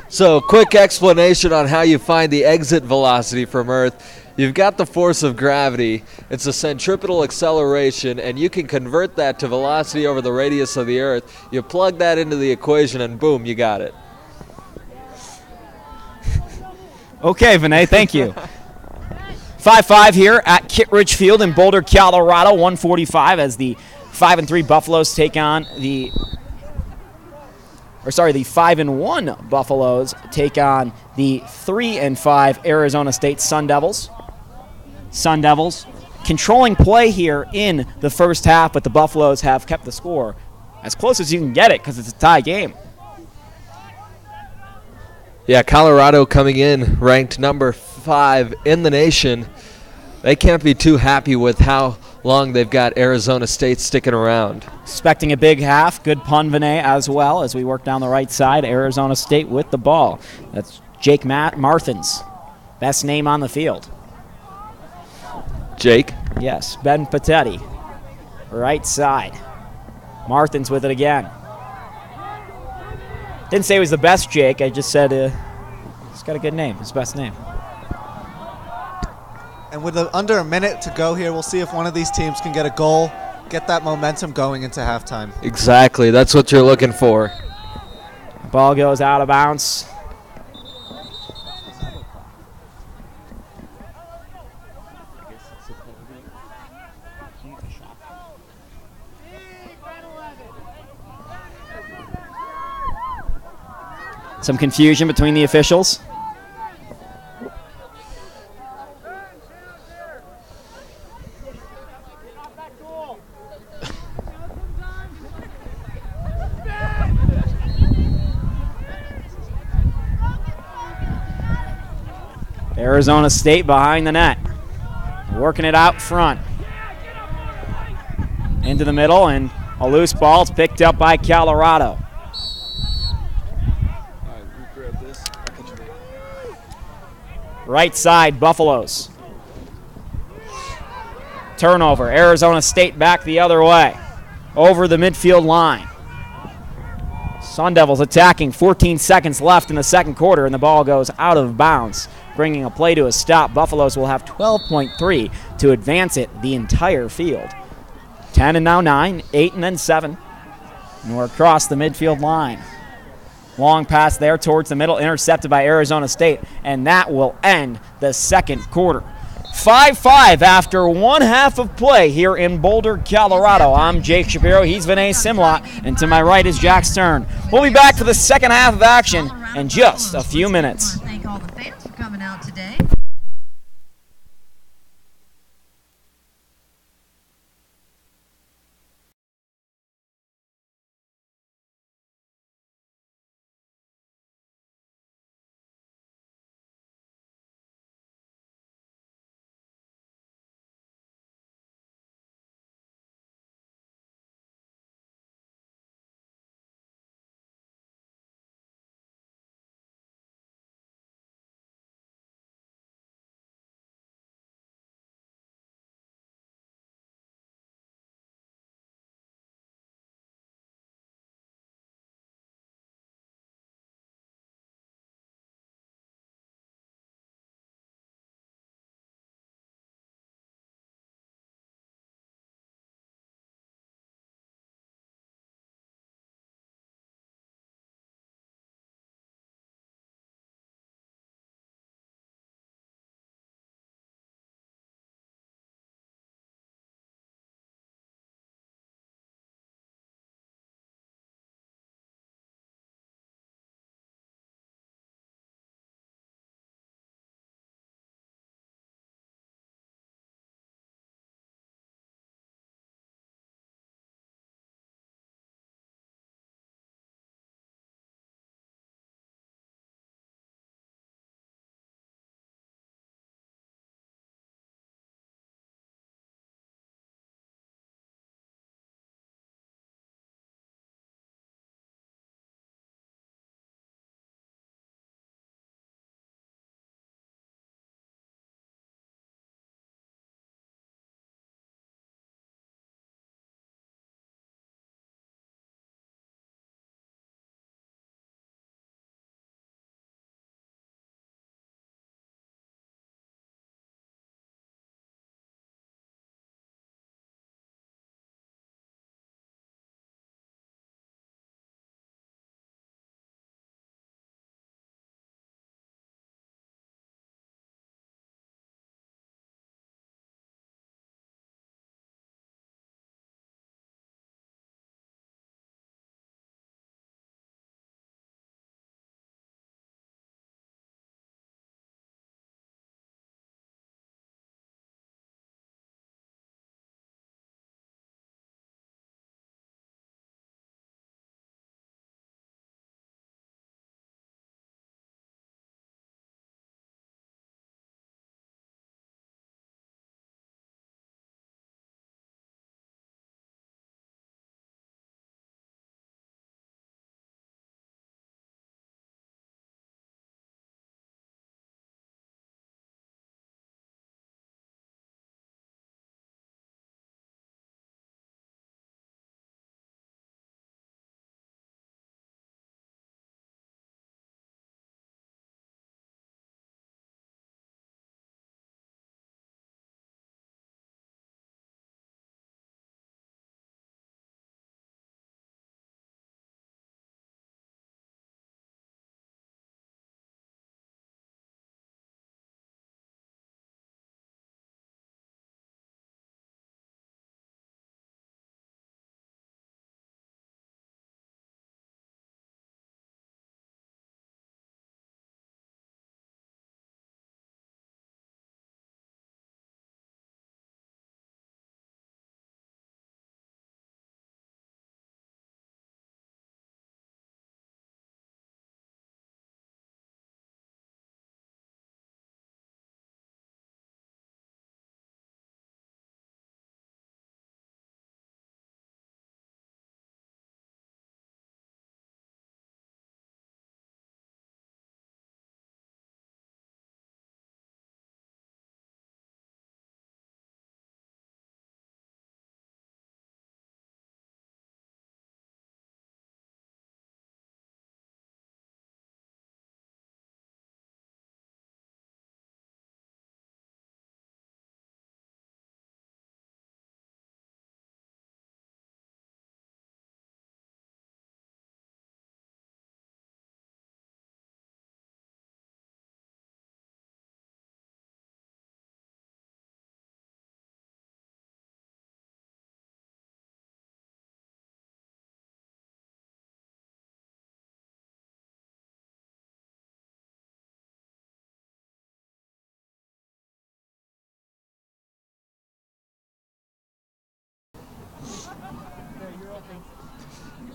So, quick explanation on how you find the exit velocity from Earth. You've got the force of gravity. It's a centripetal acceleration, and you can convert that to velocity over the radius of the Earth. You plug that into the equation, and boom, you got it. Okay, Vinay, thank you. 5-5 here at Kittredge Field in Boulder, Colorado. 1:45 as the 5-3 Buffaloes take on the 5-1 Buffaloes take on the 3-5 Arizona State Sun Devils. Sun Devils controlling play here in the first half, but the Buffaloes have kept the score as close as you can get it because it's a tie game. Yeah, Colorado coming in ranked number 5 in the nation. They can't be too happy with how long they've got Arizona State sticking around. Expecting a big half. Good pun, Vinay, as well as we work down the right side. Arizona State with the ball. That's Jake Marthins, best name on the field. Jake. Yes, Ben Patetti, right side. Marthins with it again. Didn't say he was the best Jake, I just said he's got a good name, his best name. And with under a minute to go here, we'll see if one of these teams can get a goal, get that momentum going into halftime. Exactly. That's what you're looking for. Ball goes out of bounds. Some confusion between the officials. Arizona State behind the net, working it out front. Into the middle, and a loose ball is picked up by Colorado. Right side, Buffaloes. Turnover, Arizona State back the other way, over the midfield line. Sun Devils attacking, 14 seconds left in the second quarter, and the ball goes out of bounds, bringing a play to a stop. Buffaloes will have 12.3 to advance it the entire field. 10 and now 9, 8 and then 7. And we're across the midfield line. Long pass there towards the middle, intercepted by Arizona State, and that will end the second quarter. 5-5 after one half of play here in Boulder, Colorado. I'm Jake Shapiro. He's Vinay Simlot, and to my right is Jack Stern. We'll be back for the second half of action in just a few minutes. Thank all the fans for coming out today.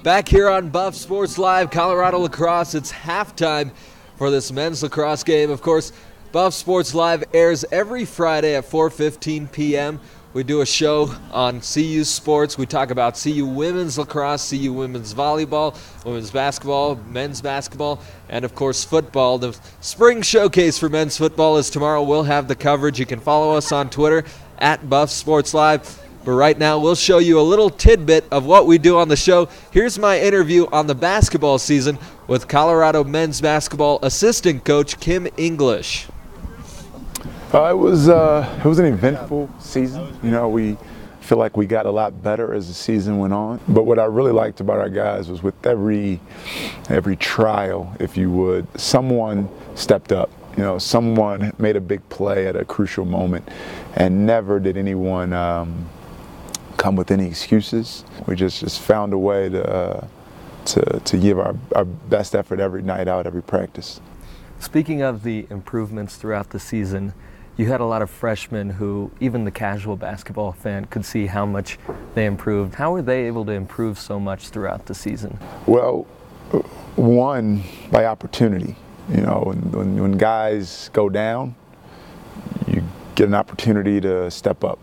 Back here on Buff Sports Live, Colorado Lacrosse, it's halftime for this men's lacrosse game. Of course, Buff Sports Live airs every Friday at 4:15 p.m. We do a show on CU sports. We talk about CU women's lacrosse, CU women's volleyball, women's basketball, men's basketball, and of course football. The spring showcase for men's football is tomorrow. We'll have the coverage. You can follow us on Twitter at Buff Sports Live. But right now, we'll show you a little tidbit of what we do on the show. Here's my interview on the basketball season with Colorado men's basketball assistant coach Kim English. It was an eventful season. You know, we feel like we got a lot better as the season went on. But what I really liked about our guys was with every trial, if you would, someone stepped up. You know, someone made a big play at a crucial moment, and never did anyone come with any excuses. We just found a way to give our best effort every night out, every practice. Speaking of the improvements throughout the season, you had a lot of freshmen who even the casual basketball fan could see how much they improved. How were they able to improve so much throughout the season? Well, one, by opportunity. You know, when guys go down, you get an opportunity to step up.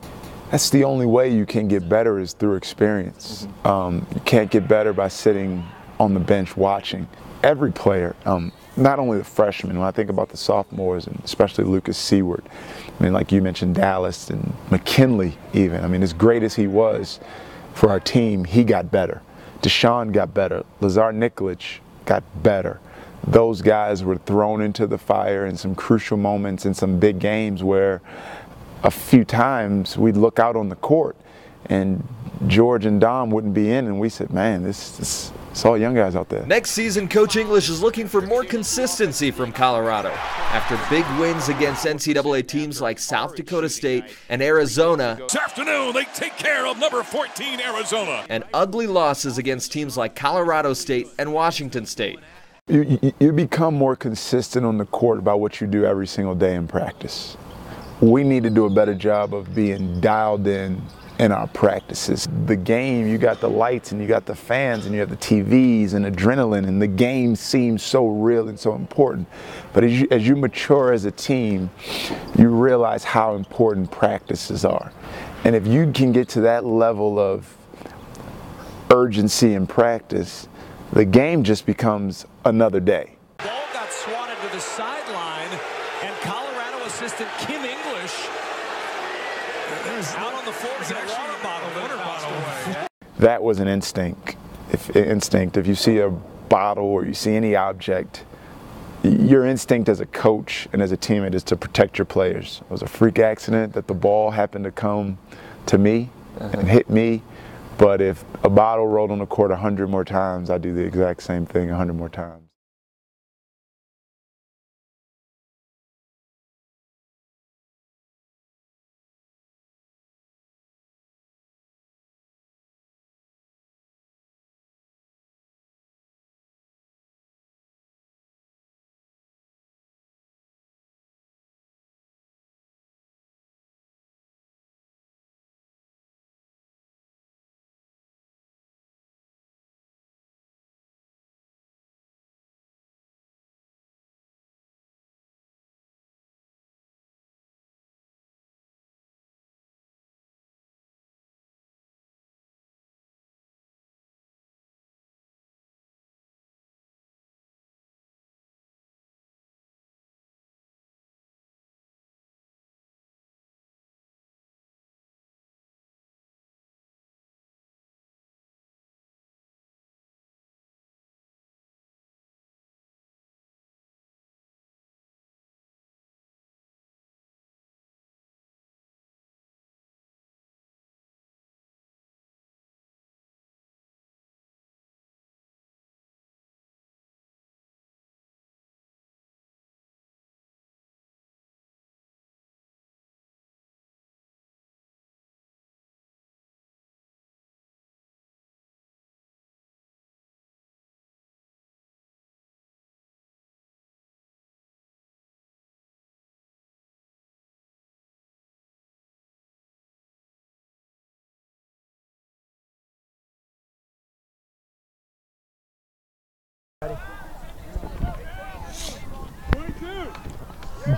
That's the only way you can get better is through experience. You can't get better by sitting on the bench watching. Every player, not only the freshmen, when I think about the sophomores and especially Lucas Seward, I mean, like you mentioned, Dallas and McKinley even. I mean, as great as he was for our team, he got better. Deshaun got better. Lazar Nikolic got better. Those guys were thrown into the fire in some crucial moments in some big games where a few times we'd look out on the court and George and Dom wouldn't be in, and we said, man, it's all young guys out there. Next season, Coach English is looking for more consistency from Colorado. After big wins against NCAA teams like South Dakota State and Arizona, this afternoon they take care of number 14 Arizona, and ugly losses against teams like Colorado State and Washington State. You become more consistent on the court about what you do every single day in practice. We need to do a better job of being dialed in our practices. The game, you got the lights and you got the fans and you have the TVs and adrenaline, and the game seems so real and so important. But as you mature as a team, you realize how important practices are. And if you can get to that level of urgency in practice, the game just becomes another day. Ball got swatted to the sideline, and Colorado assistant Kim English out on the floor to get a water bottle away. That was an instinct. If you see a bottle or you see any object, your instinct as a coach and as a teammate is to protect your players. It was a freak accident that the ball happened to come to me and hit me. But if a bottle rolled on the court 100 more times, I'd do the exact same thing 100 more times.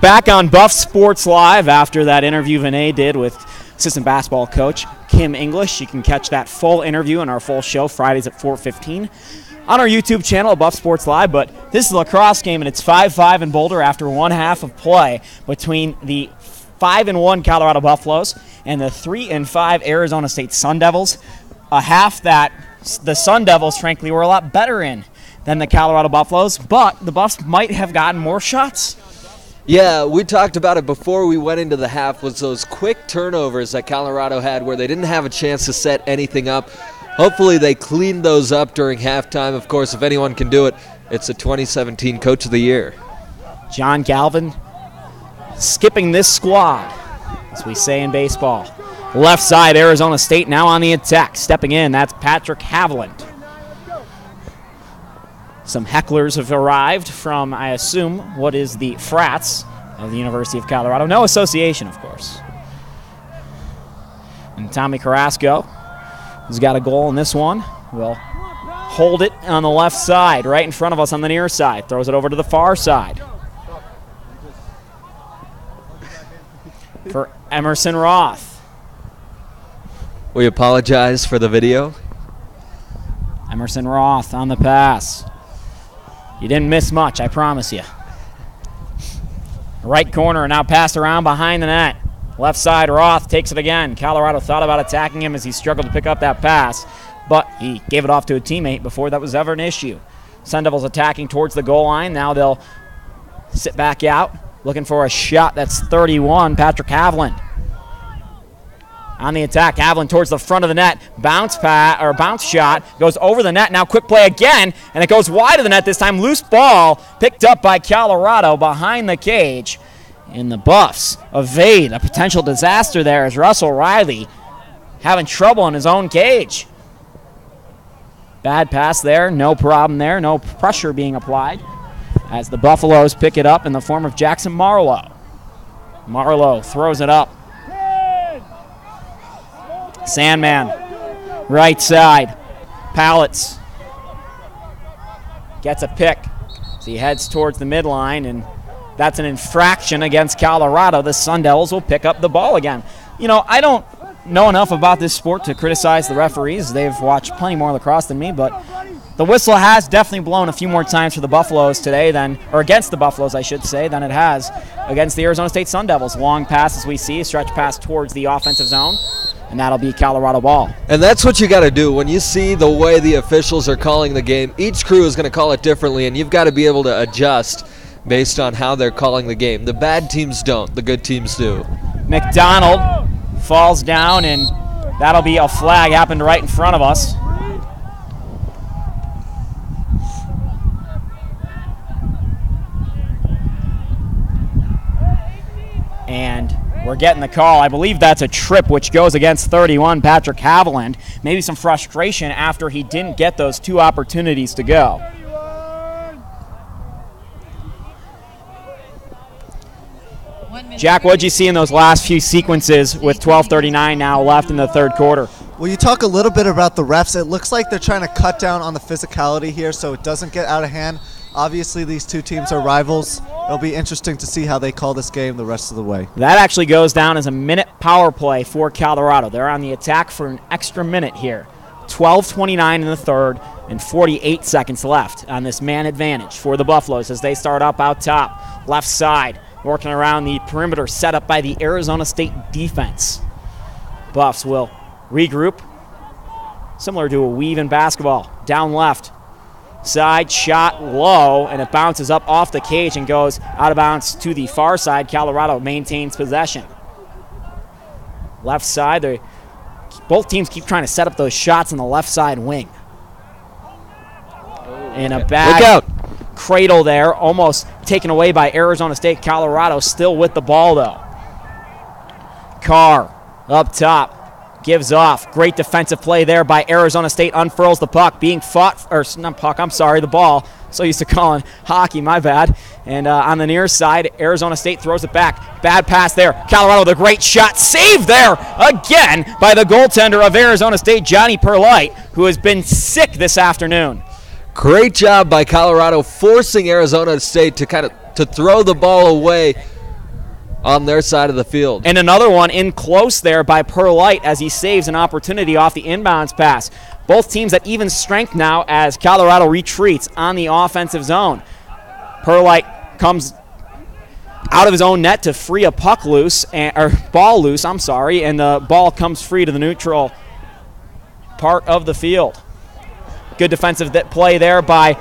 Back on Buff Sports Live after that interview Vinay did with assistant basketball coach Kim English. You can catch that full interview in our full show Fridays at 4:15 on our YouTube channel at Buff Sports Live. But this is a lacrosse game, and it's 5-5 in Boulder after one half of play between the 5-1 Colorado Buffaloes and the 3-5 Arizona State Sun Devils. A half that the Sun Devils, frankly, were a lot better in than the Colorado Buffaloes, but the Buffs might have gotten more shots. Yeah, we talked about it before we went into the half, was those quick turnovers that Colorado had where they didn't have a chance to set anything up. Hopefully they cleaned those up during halftime. Of course, if anyone can do it, it's the 2017 Coach of the Year. John Galvin skipping this squad, as we say in baseball. Left side, Arizona State now on the attack. Stepping in, that's Patrick Haviland. Some hecklers have arrived from, I assume, what is the Frats of the University of Colorado. No association, of course. And Tommy Carrasco, who's got a goal in this one, will hold it on the left side, right in front of us on the near side. Throws it over to the far side. For Emerson Roth. We apologize for the video. Emerson Roth on the pass. You didn't miss much, I promise you. Right corner, now passed around behind the net. Left side, Roth takes it again. Colorado thought about attacking him as he struggled to pick up that pass, but he gave it off to a teammate before that was ever an issue. Sun Devils attacking towards the goal line. Now they'll sit back out, looking for a shot. That's 31, Patrick Haviland. On the attack, Haviland towards the front of the net. Bounce shot, goes over the net. Now quick play again, and it goes wide of the net this time. Loose ball picked up by Colorado behind the cage. And the Buffs evade a potential disaster there as Russell Riley having trouble in his own cage. Bad pass there, no problem there, no pressure being applied as the Buffaloes pick it up in the form of Jackson Marlowe. Marlowe throws it up. Sandman, right side. Pallets gets a pick as he heads towards the midline, and that's an infraction against Colorado. The Sun Devils will pick up the ball again. You know, I don't know enough about this sport to criticize the referees. They've watched plenty more lacrosse than me, but the whistle has definitely blown a few more times for the Buffaloes today or against the Buffaloes, I should say, than it has against the Arizona State Sun Devils. Long pass, as we see, stretch pass towards the offensive zone, and that'll be Colorado ball. And that's what you got to do. When you see the way the officials are calling the game, each crew is going to call it differently, and you've got to be able to adjust based on how they're calling the game. The bad teams don't, the good teams do. McDonald falls down, and that'll be a flag. Happened right in front of us. And we're getting the call. I believe that's a trip, which goes against 31, Patrick Haviland. Maybe some frustration after he didn't get those two opportunities to go. Jack, what'd you see in those last few sequences with 12:39 now left in the third quarter? Well, you talk a little bit about the refs. It looks like they're trying to cut down on the physicality here so it doesn't get out of hand. Obviously, these two teams are rivals. It'll be interesting to see how they call this game the rest of the way. That actually goes down as a minute power play for Colorado. They're on the attack for an extra minute here. 12:29 in the third and 48 seconds left on this man advantage for the Buffaloes as they start up out top. Left side, working around the perimeter set up by the Arizona State defense. Buffs will regroup, similar to a weave in basketball. Down left. Side shot low, and it bounces up off the cage and goes out of bounds to the far side. Colorado maintains possession. Left side, both teams keep trying to set up those shots on the left side wing. And a bad cradle there, almost taken away by Arizona State. Colorado still with the ball, though. Carr up top. Gives off. Great defensive play there by Arizona State. Unfurls the puck. Being fought, or not puck, I'm sorry, the ball. So used to calling hockey, my bad. And on the near side, Arizona State throws it back. Bad pass there. Colorado with a great shot. Saved there again by the goaltender of Arizona State, Johnny Perlite, who has been sick this afternoon. Great job by Colorado forcing Arizona State to throw the ball away on their side of the field. And another one in close there by Perlite as he saves an opportunity off the inbounds pass. Both teams at even strength now as Colorado retreats on the offensive zone. Perlite comes out of his own net to free a puck loose, or ball loose, and the ball comes free to the neutral part of the field. Good defensive play there by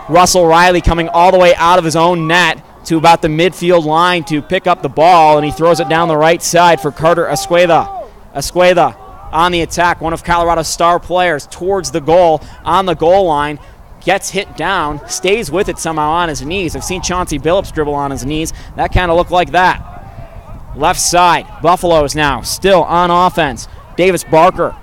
Russell Riley, coming all the way out of his own net to about the midfield line to pick up the ball, and he throws it down the right side for Carter Escueda. Escueda on the attack, one of Colorado's star players, towards the goal, on the goal line, gets hit down, stays with it somehow on his knees. I've seen Chauncey Billups dribble on his knees. That kind of looked like that. Left side, Buffaloes now still on offense. Davis Barker.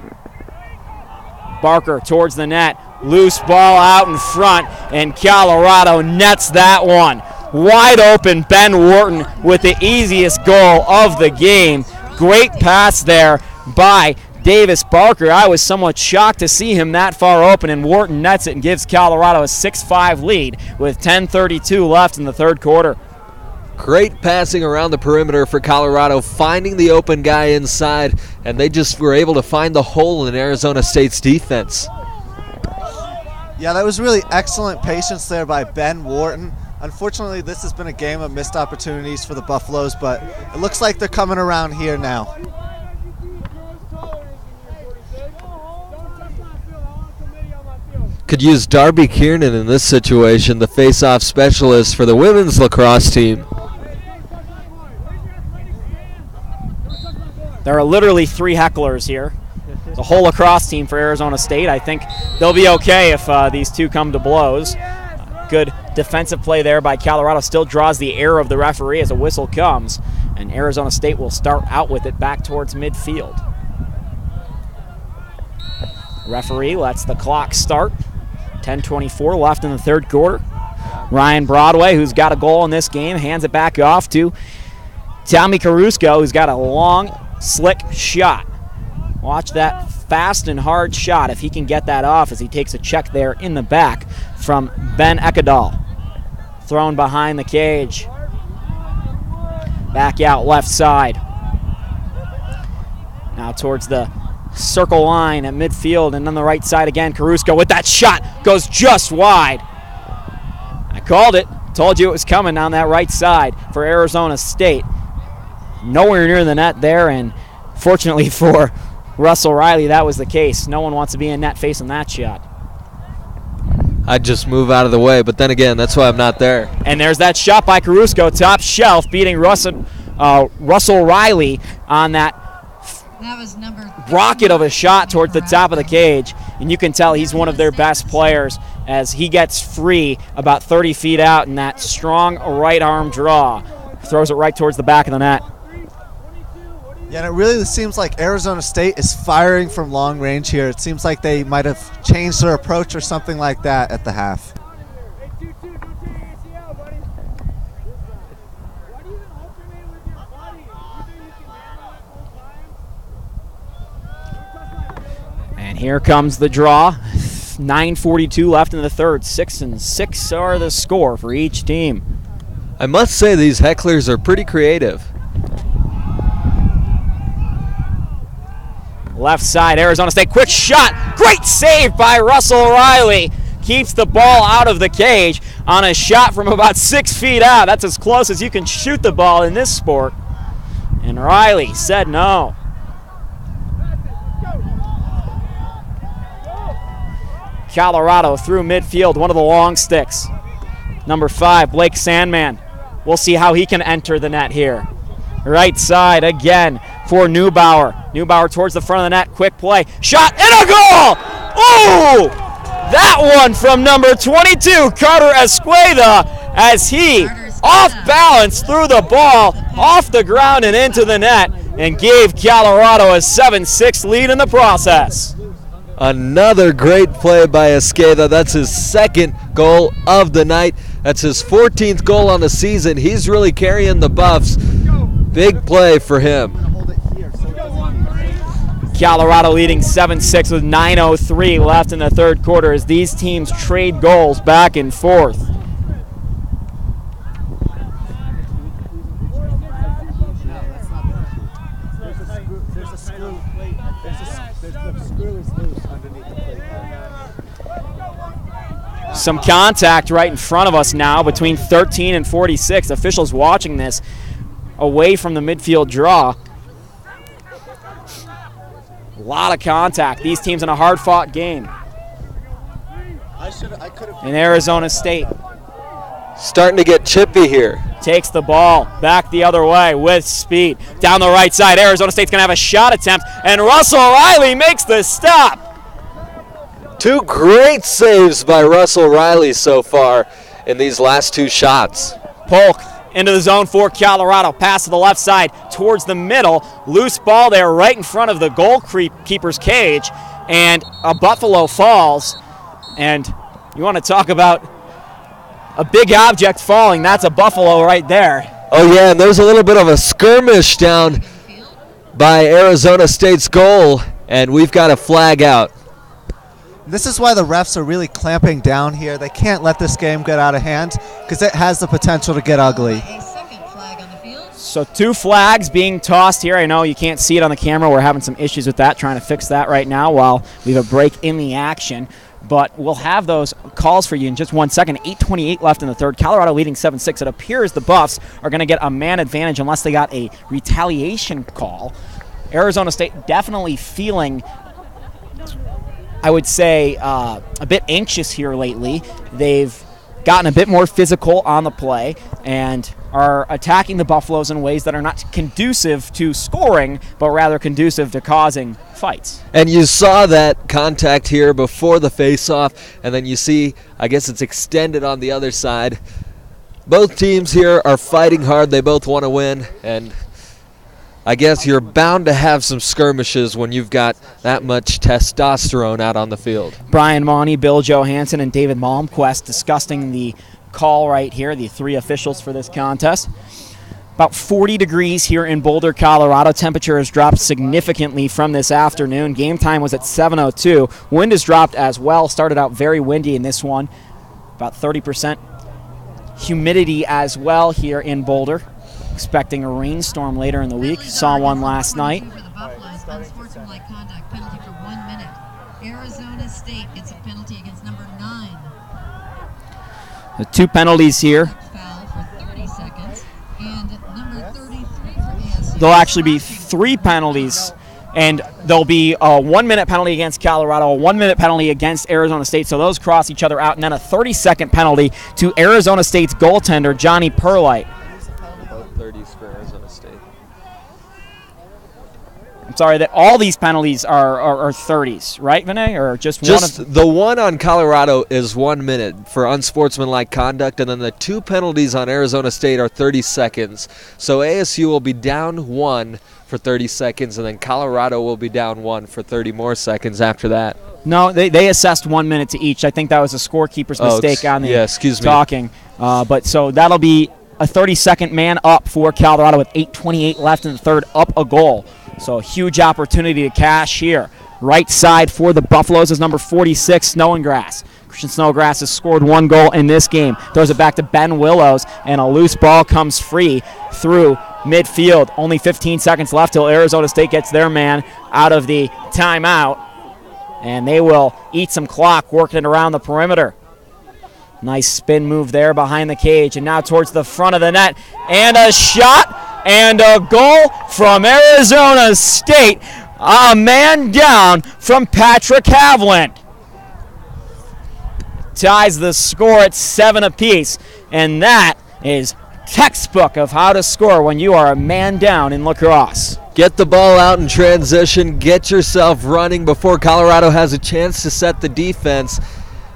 Barker towards the net. Loose ball out in front, and Colorado nets that one. Wide open, Ben Wharton with the easiest goal of the game. Great pass there by Davis Barker. I was somewhat shocked to see him that far open, and Wharton nets it and gives Colorado a 6-5 lead with 10:32 left in the third quarter. Great passing around the perimeter for Colorado, finding the open guy inside, and they just were able to find the hole in Arizona State's defense. Yeah, that was really excellent patience there by Ben Wharton. Unfortunately, this has been a game of missed opportunities for the Buffaloes, but it looks like they're coming around here now. Could use Darby Kiernan in this situation, the face-off specialist for the women's lacrosse team. There are literally 3 hecklers here. The whole lacrosse team for Arizona State. I think they'll be okay if these two come to blows. Good defensive play there by Colorado. Still draws the air of the referee as a whistle comes, and Arizona State will start out with it back towards midfield. Referee lets the clock start. 10:24 left in the third quarter. Ryan Broadway, who's got a goal in this game, hands it back off to Tommy Caruso, who's got a long, slick shot. Watch that fast and hard shot if he can get that off as he takes a check there in the back from Ben Ekadal. Thrown behind the cage. Back out left side. Now towards the circle line at midfield, and on the right side again, Caruso with that shot goes just wide. I called it, told you it was coming down that right side for Arizona State. Nowhere near the net there, and fortunately for Russell Riley, that was the case. No one wants to be in net facing that shot. I'd just move out of the way, but then again, that's why I'm not there. And there's that shot by Caruso, top shelf, beating Russell Riley on that was number rocket of a shot towards the top of the cage. And you can tell he's one of their best players as he gets free about 30 feet out in that strong right arm draw. Throws it right towards the back of the net. Yeah, and it really seems like Arizona State is firing from long range here. It seems like they might have changed their approach or something like that at the half. And here comes the draw. 9:42 left in the third. 6-6 are the score for each team. I must say these hecklers are pretty creative. Left side, Arizona State, quick shot. Great save by Russell Riley. Keeps the ball out of the cage on a shot from about 6 feet out. That's as close as you can shoot the ball in this sport. And Riley said no. Colorado through midfield, one of the long sticks. Number 5, Blake Sandman. We'll see how he can enter the net here. Right side again for Neubauer. Neubauer towards the front of the net. Quick play. Shot and a goal! Ooh! That one from number 22, Carter Escueda, as he, off balance, threw the ball off the ground and into the net and gave Colorado a 7-6 lead in the process. Another great play by Esqueda. That's his second goal of the night. That's his 14th goal on the season. He's really carrying the Buffs. Big play for him. Colorado leading 7-6 with 9:03 left in the third quarter as these teams trade goals back and forth. Some contact right in front of us now between 13 and 46. Officials watching this away from the midfield draw. A lot of contact. These teams in a hard-fought game. In Arizona State. Starting to get chippy here. Takes the ball back the other way with speed. Down the right side, Arizona State's going to have a shot attempt, and Russell Riley makes the stop. Two great saves by Russell Riley so far in these last two shots. Polk into the zone for Colorado. Pass to the left side towards the middle. Loose ball there right in front of the goalkeeper's cage, and a Buffalo falls. And you want to talk about a big object falling. That's a Buffalo right there. Oh, yeah, and there's a little bit of a skirmish down by Arizona State's goal, and we've got a flag out. This is why the refs are really clamping down here. They can't let this game get out of hand because it has the potential to get ugly. A second flag on the field. So 2 flags being tossed here. I know you can't see it on the camera. We're having some issues with that, trying to fix that right now while we have a break in the action. But we'll have those calls for you in just 1 second. 8:28 left in the third. Colorado leading 7-6. It appears the Buffs are going to get a man advantage unless they got a retaliation call. Arizona State definitely feeling, I would say, a bit anxious here lately. They've gotten a bit more physical on the play and are attacking the Buffaloes in ways that are not conducive to scoring, but rather conducive to causing fights. And you saw that contact here before the face-off, and then you see, I guess it's extended on the other side. Both teams here are fighting hard. They both want to win, and I guess you're bound to have some skirmishes when you've got that much testosterone out on the field. Brian Monty, Bill Johansson, and David Malmquist discussing the call right here, the 3 officials for this contest. About 40 degrees here in Boulder, Colorado. Temperature has dropped significantly from this afternoon. Game time was at 7:02. Wind has dropped as well. Started out very windy in this one. About 30% humidity as well here in Boulder. Expecting a rainstorm later in the week. Saw one last night. For the Buffaloes, unsportsmanlike conduct penalty for 1 minute. Arizona State gets a penalty against number 9. The 2 penalties here. Foul for 30 seconds. And number 33 for ASU. There'll actually be 3 penalties, and there'll be a 1-minute penalty against Colorado, a 1-minute penalty against Arizona State, so those cross each other out, and then a 30-second penalty to Arizona State's goaltender, Johnny Perlite. Both 30s for Arizona State. I'm sorry, that all these penalties are 30s, right, Vinay? Or just one of the one on Colorado is 1 minute for unsportsmanlike conduct, and then the 2 penalties on Arizona State are 30 seconds. So ASU will be down 1 for 30 seconds, and then Colorado will be down 1 for 30 more seconds after that. No, they assessed 1 minute to each. I think that was a scorekeeper's mistake on the talking. But so that'll be a 30-second man up for Colorado with 8:28 left in the third, up a goal. So a huge opportunity to cash here. Right side for the Buffaloes is number 46, Snowgrass. Christian Snowgrass has scored 1 goal in this game. Throws it back to Ben Willows, and a loose ball comes free through midfield. Only 15 seconds left till Arizona State gets their man out of the timeout. And they will eat some clock working around the perimeter. Nice spin move there behind the cage, and now towards the front of the net. And a shot and a goal from Arizona State. A man down from Patrick Havland. Ties the score at 7 apiece, and that is textbook of how to score when you are a man down in lacrosse. Get the ball out in transition, get yourself running before Colorado has a chance to set the defense,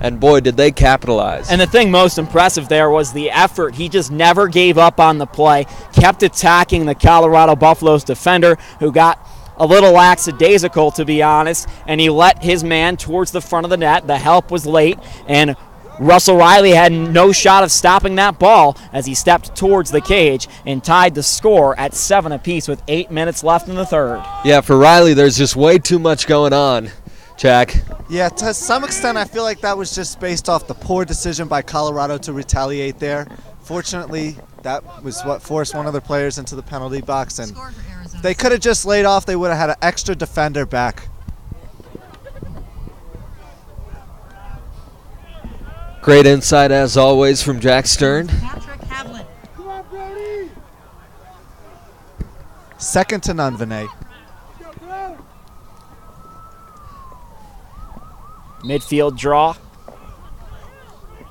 and boy, did they capitalize. And the thing most impressive there was the effort. He just never gave up on the play, kept attacking the Colorado Buffaloes defender, who got a little lackadaisical, to be honest, and he let his man towards the front of the net. The help was late, and Russell Riley had no shot of stopping that ball as he stepped towards the cage and tied the score at 7 apiece with 8 minutes left in the third. Yeah, for Riley, there's just way too much going on, Jack. Yeah, to some extent, I feel like that was just based off the poor decision by Colorado to retaliate there. Fortunately, that was what forced one of their players into the penalty box, and if they could have just laid off, they would have had an extra defender back. Great insight, as always, from Jack Stern. Patrick Havlin. Second to none, Vinay. Midfield draw.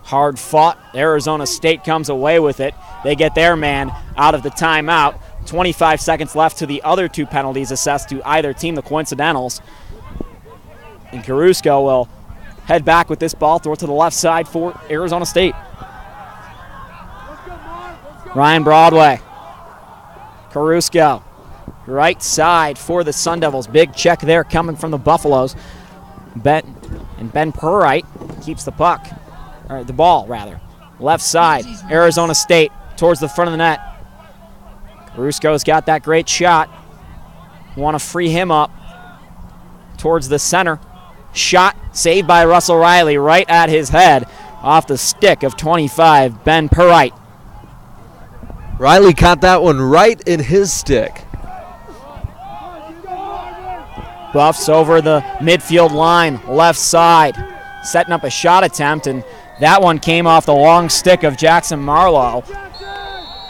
Hard fought. Arizona State comes away with it. They get their man out of the timeout. 25 seconds left to the other two penalties assessed to either team, the coincidentals. And Carusco will head back with this ball, throw it to the left side for Arizona State. Ryan Broadway. Carusco. Right side for the Sun Devils. Big check there coming from the Buffaloes. Ben Purright keeps the puck. Or the ball, rather. Left side. Arizona State towards the front of the net. Carusco's got that great shot. Want to free him up towards the center. Shot saved by Russell Riley right at his head off the stick of 25, Ben Purright. Riley caught that one right in his stick. Buffs over the midfield line, left side, setting up a shot attempt, and that one came off the long stick of Jackson Marlowe.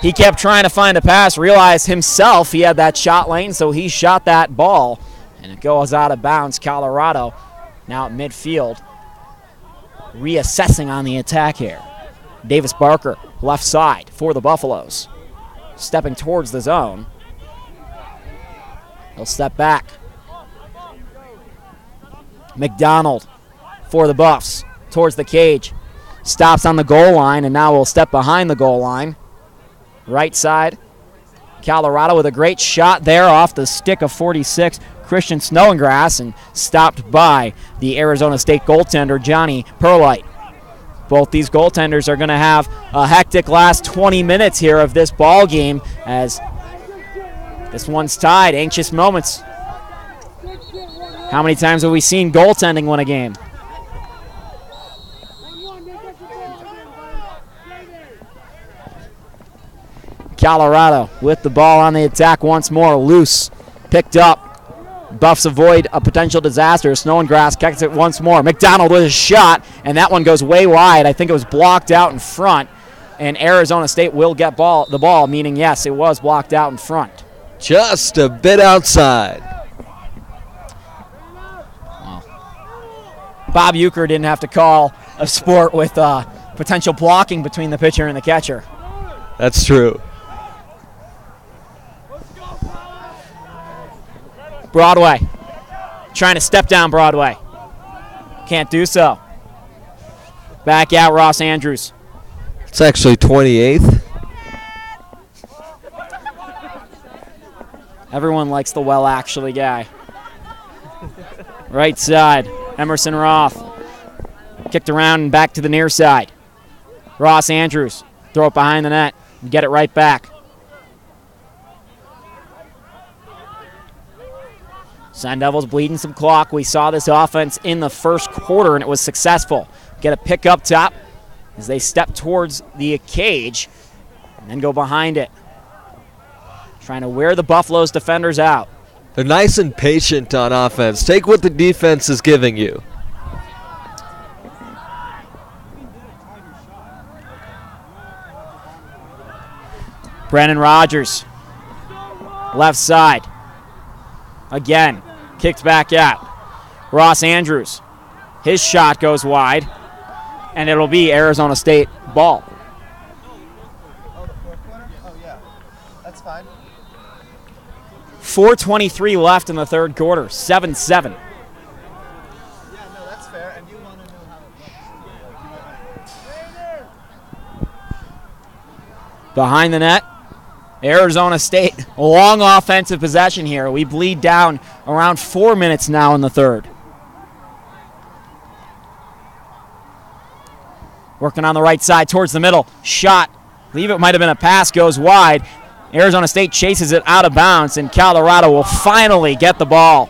He kept trying to find a pass, realized himself he had that shot lane, so he shot that ball, and it goes out of bounds. Colorado now at midfield, reassessing on the attack here. Davis Barker, left side for the Buffaloes. Stepping towards the zone. He'll step back. McDonald for the Buffs, towards the cage. Stops on the goal line, and now will step behind the goal line. Right side. Colorado with a great shot there off the stick of 46, Christian Snowingrass, and stopped by the Arizona State goaltender, Johnny Perlite. Both these goaltenders are going to have a hectic last 20 minutes here of this ball game as this one's tied. Anxious moments. How many times have we seen goaltending win a game? Colorado with the ball on the attack once more. Loose, picked up. Buffs avoid a potential disaster. Snowingrass kicks it once more. McDonald with a shot, and that one goes way wide. I think it was blocked out in front, and Arizona State will get the ball, meaning yes, it was blocked out in front. Just a bit outside. Well, Bob Euchre didn't have to call a sport with potential blocking between the pitcher and the catcher. That's true. Broadway, trying to step down Broadway. Can't do so. Back out Ross Andrews. It's actually 28th. Everyone likes the well actually guy. Right side, Emerson Roth. Kicked around and back to the near side. Ross Andrews, throw it behind the net, and get it right back. Sun Devils bleeding some clock. We saw this offense in the first quarter, and it was successful. Get a pick up top as they step towards the cage and then go behind it. Trying to wear the Buffaloes defenders out. They're nice and patient on offense. Take what the defense is giving you. Brennan Rogers, left side. Again, kicked back out. Ross Andrews, his shot goes wide, and it'll be Arizona State ball. Oh, the fourth quarter? Oh, yeah. That's fine. 4:23 left in the third quarter, 7-7. Yeah, no, that's fair. And you want to know how it looks. Behind the net, Arizona State, a long offensive possession here. We bleed down around 4 minutes now in the third. Working on the right side towards the middle. Shot. I believe it might have been a pass, goes wide. Arizona State chases it out of bounds, and Colorado will finally get the ball.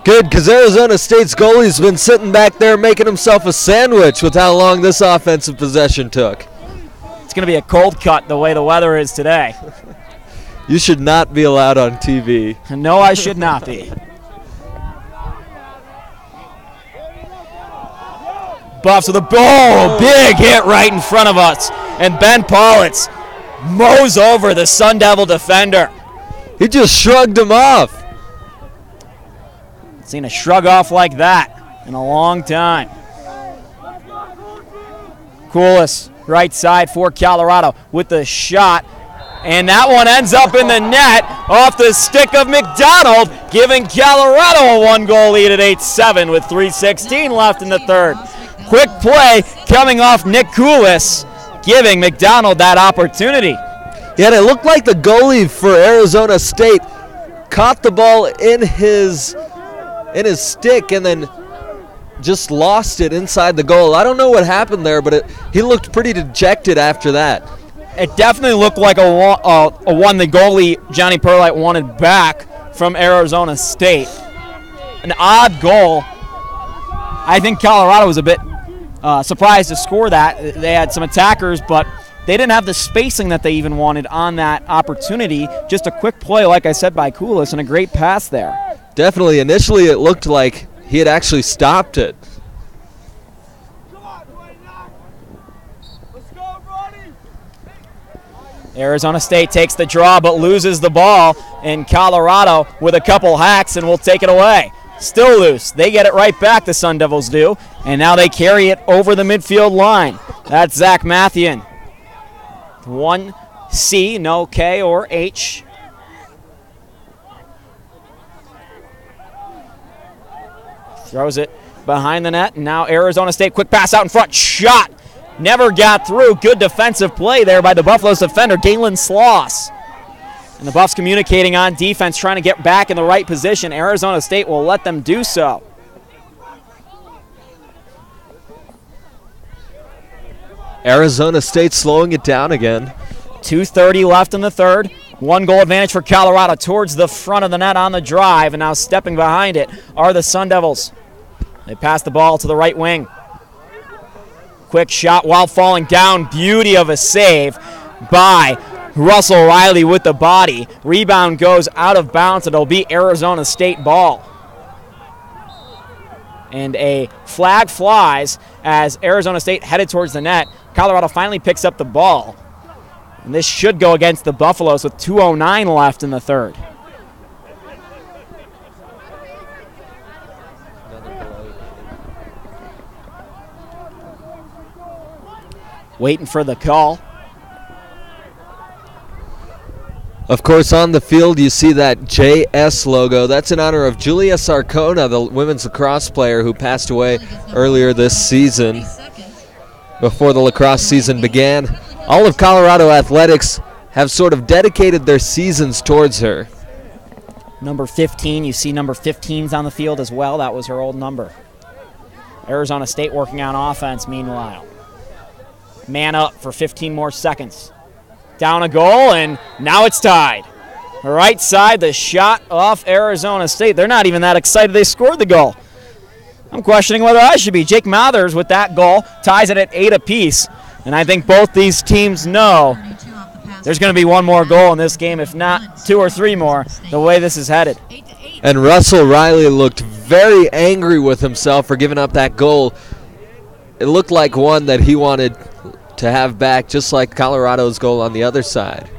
Good, because Arizona State's goalie's been sitting back there making himself a sandwich with how long this offensive possession took. It's going to be a cold cut the way the weather is today. You should not be allowed on TV. No, I should not be. Buffs with a big hit right in front of us. And Ben Paulitz mows over the Sun Devil defender. He just shrugged him off. Seen a shrug off like that in a long time. Coolis, right side for Colorado with the shot. And that one ends up in the net off the stick of McDonald, giving Colorado a 1-goal lead at 8-7 with 3:16 left in the third. Quick play coming off Nick Coolis, giving McDonald that opportunity. Yeah, and it looked like the goalie for Arizona State caught the ball in his stick and then just lost it inside the goal. I don't know what happened there, but he looked pretty dejected after that. It definitely looked like a one the goalie Johnny Perlite wanted back from Arizona State. An odd goal. I think Colorado was a bit surprised to score that. They had some attackers, but they didn't have the spacing that they even wanted on that opportunity. Just a quick play, like I said, by Coolis, and a great pass there. Definitely. Initially, it looked like he had actually stopped it. Arizona State takes the draw but loses the ball, and Colorado with a couple hacks and will take it away. Still loose. They get it right back, the Sun Devils do, and now they carry it over the midfield line. That's Zach Mathian. 1 C, no K or H. Throws it behind the net, and now Arizona State, quick pass out in front, shot. Never got through. Good defensive play there by the Buffaloes defender, Galen Sloss. And the Buffs communicating on defense, trying to get back in the right position. Arizona State will let them do so. Arizona State slowing it down again. 2:30 left in the third. 1-goal advantage for Colorado towards the front of the net on the drive, and now stepping behind it are the Sun Devils. They pass the ball to the right wing. Quick shot while falling down. Beauty of a save by Russell Riley with the body. Rebound goes out of bounds. It'll be Arizona State ball. And a flag flies as Arizona State headed towards the net. Colorado finally picks up the ball. And this should go against the Buffaloes with 2:09 left in the third. Waiting for the call. Of course, on the field, you see that JS logo. That's in honor of Julia Sarcona, the women's lacrosse player who passed away earlier this season. Before the lacrosse season began, all of Colorado athletics have sort of dedicated their seasons towards her. Number 15, you see number 15's on the field as well. That was her old number. Arizona State working on offense meanwhile. Man up for 15 more seconds. Down a goal, and now it's tied. Right side, the shot off Arizona State. They're not even that excited they scored the goal. I'm questioning whether I should be. Jake Mathers with that goal ties it at 8 apiece. And I think both these teams know there's going to be one more goal in this game, if not 2 or 3 more, the way this is headed. And Russell Riley looked very angry with himself for giving up that goal. It looked like one that he wanted to have back, just like Colorado's goal on the other side.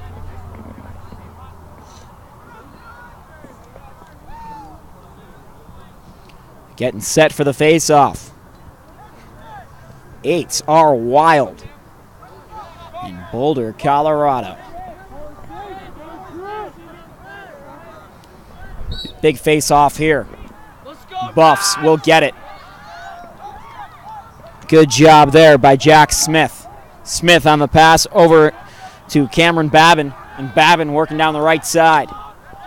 Getting set for the face-off. 8s are wild in Boulder, Colorado. Big face-off here. Buffs will get it. Good job there by Jack Smith. Smith on the pass over to Cameron Babin, and Babin working down the right side.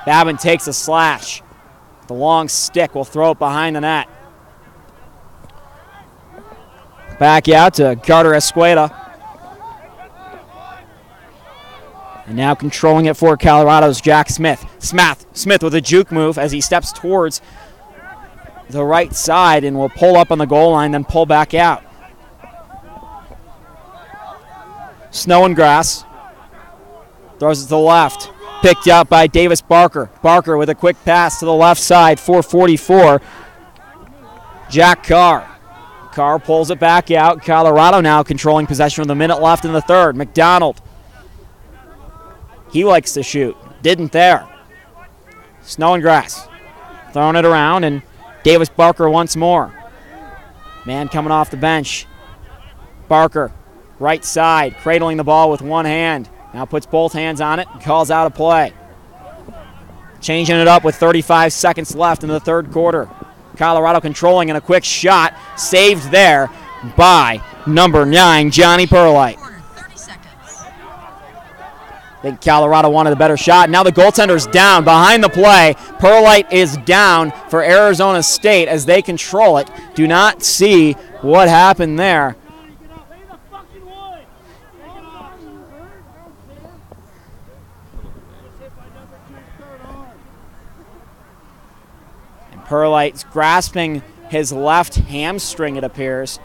Babin takes a slash. The long stick will throw it behind the net. Back out to Carter Escueda. And now controlling it for Colorado's Jack Smith. Smith with a juke move as he steps towards the right side and will pull up on the goal line, then pull back out. Snow and grass. Throws it to the left. Picked up by Davis Barker. Barker with a quick pass to the left side, 4:44. Jack Carr. Carr pulls it back out. Colorado now controlling possession with a minute left in the third. McDonald. He likes to shoot. Didn't there. Snow and grass. Throwing it around, and Davis Barker once more. Man coming off the bench. Barker, right side, cradling the ball with one hand. Now puts both hands on it and calls out a play. Changing it up with 35 seconds left in the third quarter. Colorado controlling, and a quick shot saved there by number 9, Johnny Perlite. 30 seconds. I think Colorado wanted a better shot. Now the goaltender's down behind the play. Perlite is down for Arizona State as they control it. Do not see what happened there. Perlite's grasping his left hamstring, it appears.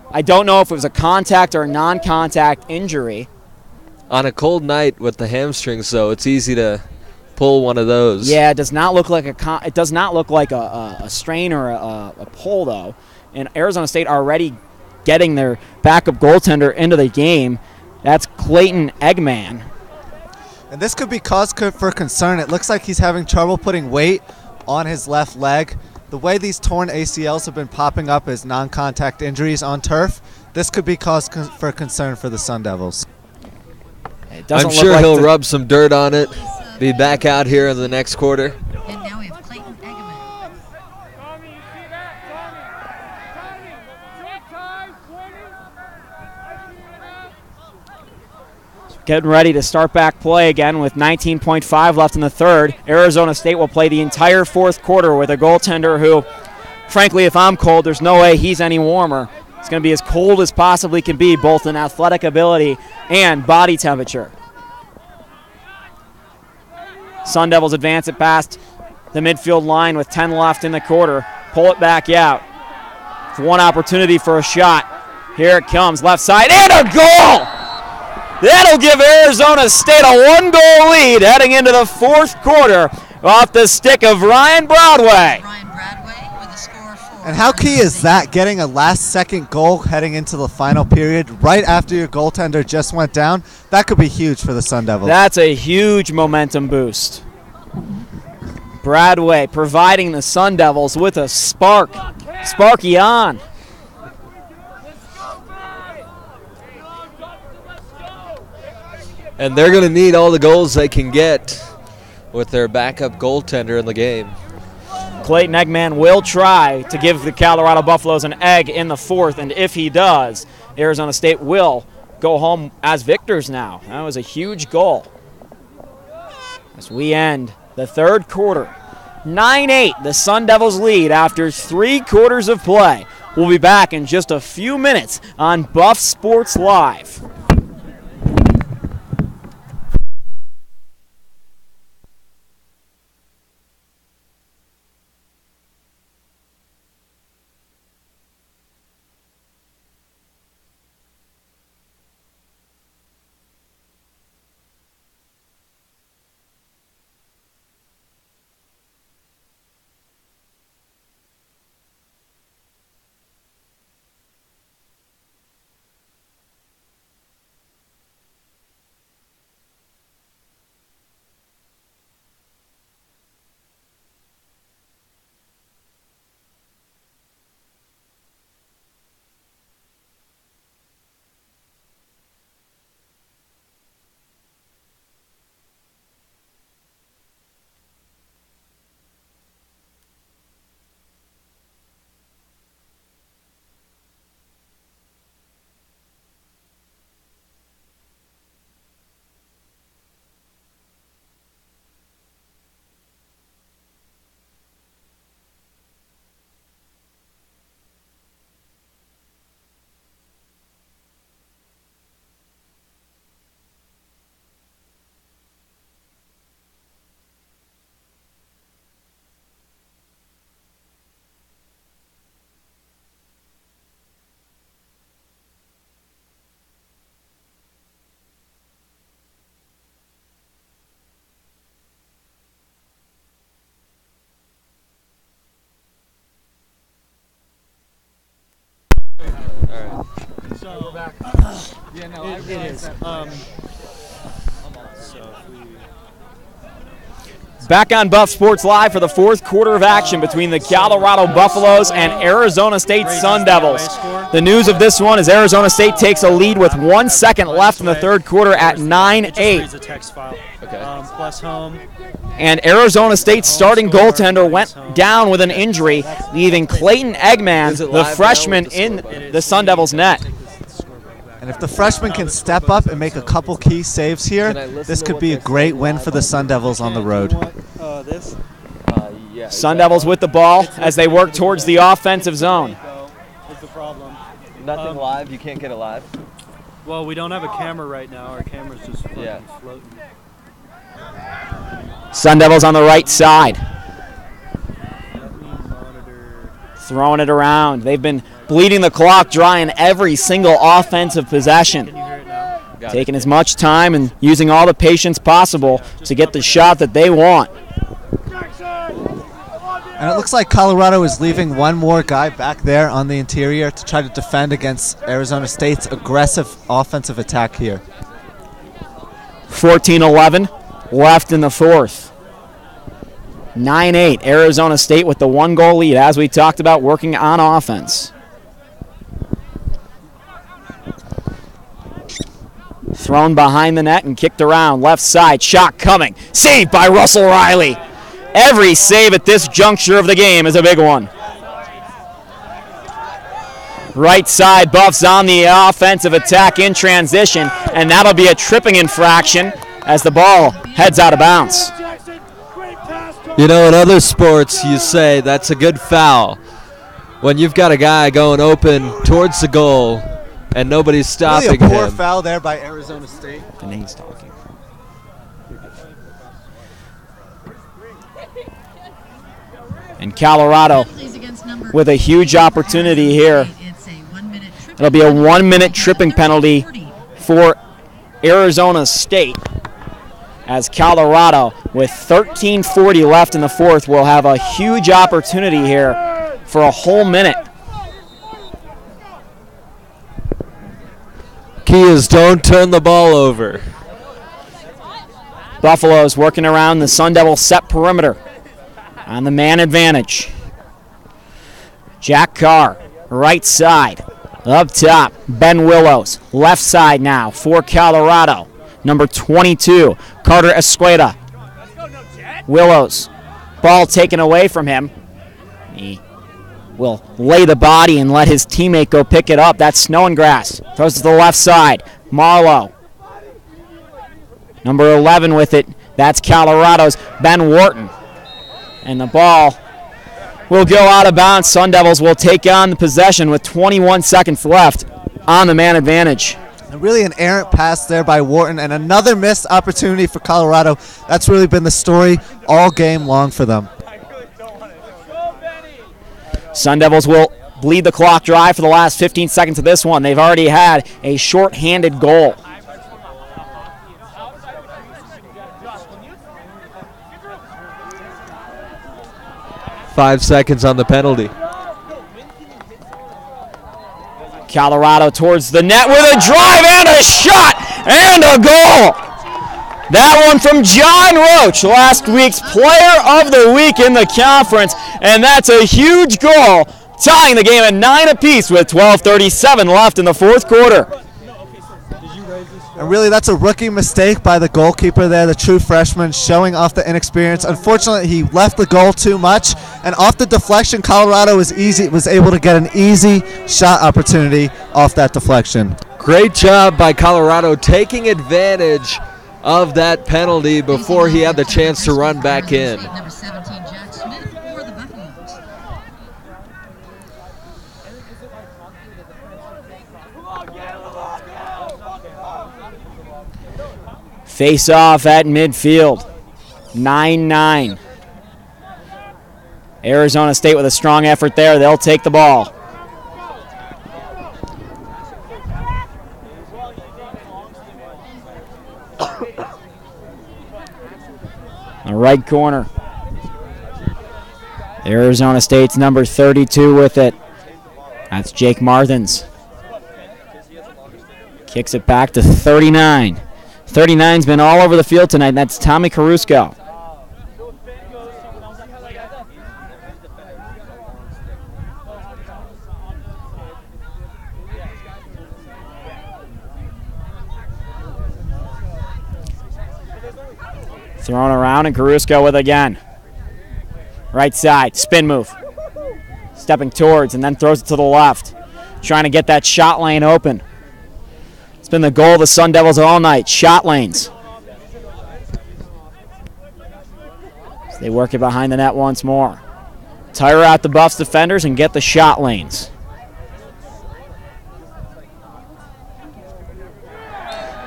I don't know if it was a contact or a non-contact injury. On a cold night with the hamstrings, though, it's easy to pull one of those. Yeah, it does not look like a strain or a pull, though. And Arizona State already getting their backup goaltender into the game. That's Clayton Eggman. And this could be cause for concern. It looks like he's having trouble putting weight on his left leg. The way these torn ACLs have been popping up as non-contact injuries on turf, this could be cause for concern for the Sun Devils. I'm sure he'll rub some dirt on it, be back out here in the next quarter. And now we have Clayton Eggman. Getting ready to start back play again with 19.5 left in the third. Arizona State will play the entire fourth quarter with a goaltender who, frankly, if I'm cold, there's no way he's any warmer. It's going to be as cold as possibly can be, both in athletic ability and body temperature. Sun Devils advance it past the midfield line with 10 left in the quarter. Pull it back out. It's one opportunity for a shot. Here it comes, left side, and a goal! That'll give Arizona State a one-goal lead heading into the fourth quarter off the stick of Ryan Broadway. Ryan Bradway with a score of 4. And how key is that, getting a last-second goal heading into the final period right after your goaltender just went down? That could be huge for the Sun Devils. That's a huge momentum boost. Bradway providing the Sun Devils with a spark. Sparky on. And they're going to need all the goals they can get with their backup goaltender in the game. Clayton Eggman will try to give the Colorado Buffaloes an egg in the fourth, and if he does, Arizona State will go home as victors now. That was a huge goal. As we end the third quarter, 9-8, the Sun Devils lead after 3 quarters of play. We'll be back in just a few minutes on Buff Sports Live. Yeah, no, it is. Back on Buff Sports Live for the fourth quarter of action between the Colorado Buffaloes and Arizona State Sun Devils. The news of this one is Arizona State takes a lead with 1 second left in the third quarter at 9-8. Plus home. And Arizona State's starting goaltender went down with an injury, leaving Clayton Eggman, the freshman, in the Sun Devils' net. And if the freshman can step up and make a couple key saves here, this could be a great win for the Sun Devils on the road. Sun Devils with the ball as they work towards the offensive zone. What's the problem? Nothing live. You can't get it live. Well, we don't have a camera right now. Our camera's just floating. Sun Devils on the right side. Throwing it around. They've been bleeding the clock dry in every single offensive possession. Taking as much time and using all the patience possible to get the shot that they want. And it looks like Colorado is leaving one more guy back there on the interior to try to defend against Arizona State's aggressive offensive attack here. 14-11 left in the fourth. 9-8, Arizona State with the 1-goal lead, as we talked about, working on offense. Thrown behind the net and kicked around. Left side, shot coming. Saved by Russell Riley. Every save at this juncture of the game is a big one. Right side, Buffs on the offensive attack in transition, and that'll be a tripping infraction as the ball heads out of bounds. You know, in other sports, you say that's a good foul. When you've got a guy going open towards the goal and nobody's stopping really a poor him. Foul there by Arizona State. Danae's talking. And Colorado with a huge opportunity here. It'll be a 1-minute tripping penalty for Arizona State, as Colorado, with 13:40 left in the fourth, will have a huge opportunity here for a whole minute. Key is don't turn the ball over. Buffalo's working around the Sun Devil set perimeter on the man advantage. Jack Carr, right side. Up top, Ben Willows. Left side now for Colorado. Number 22, Carter Escueda. Willows, ball taken away from him. He will lay the body and let his teammate go pick it up. That's Snowingrass. Throws to the left side. Marlowe. Number 11 with it. That's Colorado's Ben Wharton. And the ball will go out of bounds. Sun Devils will take on the possession with 21 seconds left on the man advantage. And really an errant pass there by Wharton, and another missed opportunity for Colorado. That's really been the story all game long for them. Sun Devils will bleed the clock dry for the last 15 seconds of this one. They've already had a short-handed goal. Five seconds on the penalty. Colorado towards the net with a drive and a shot and a goal. That one from John Roach, last week's player of the week in the conference, and that's a huge goal, tying the game at 9 apiece with 12:37 left in the fourth quarter. And really, that's a rookie mistake by the goalkeeper there, the true freshman, showing off the inexperience. Unfortunately, he left the goal too much, and off the deflection, Colorado was able to get an easy shot opportunity off that deflection. Great job by Colorado taking advantage of that penalty before he had the chance to run back in. Number 17, Jack Smith for the Buffaloes. Face off at midfield. 9-9. Arizona State with a strong effort there. They'll take the ball. The right corner. Arizona State's number 32 with it. That's Jake Martins. Kicks it back to 39. 39's been all over the field tonight, and that's Tommy Caruso. Thrown around, and Caruso with it again. Right side, spin move. Stepping towards, and then throws it to the left. Trying to get that shot lane open. It's been the goal of the Sun Devils all night, shot lanes. So they work it behind the net once more. Tire out the Buffs defenders and get the shot lanes.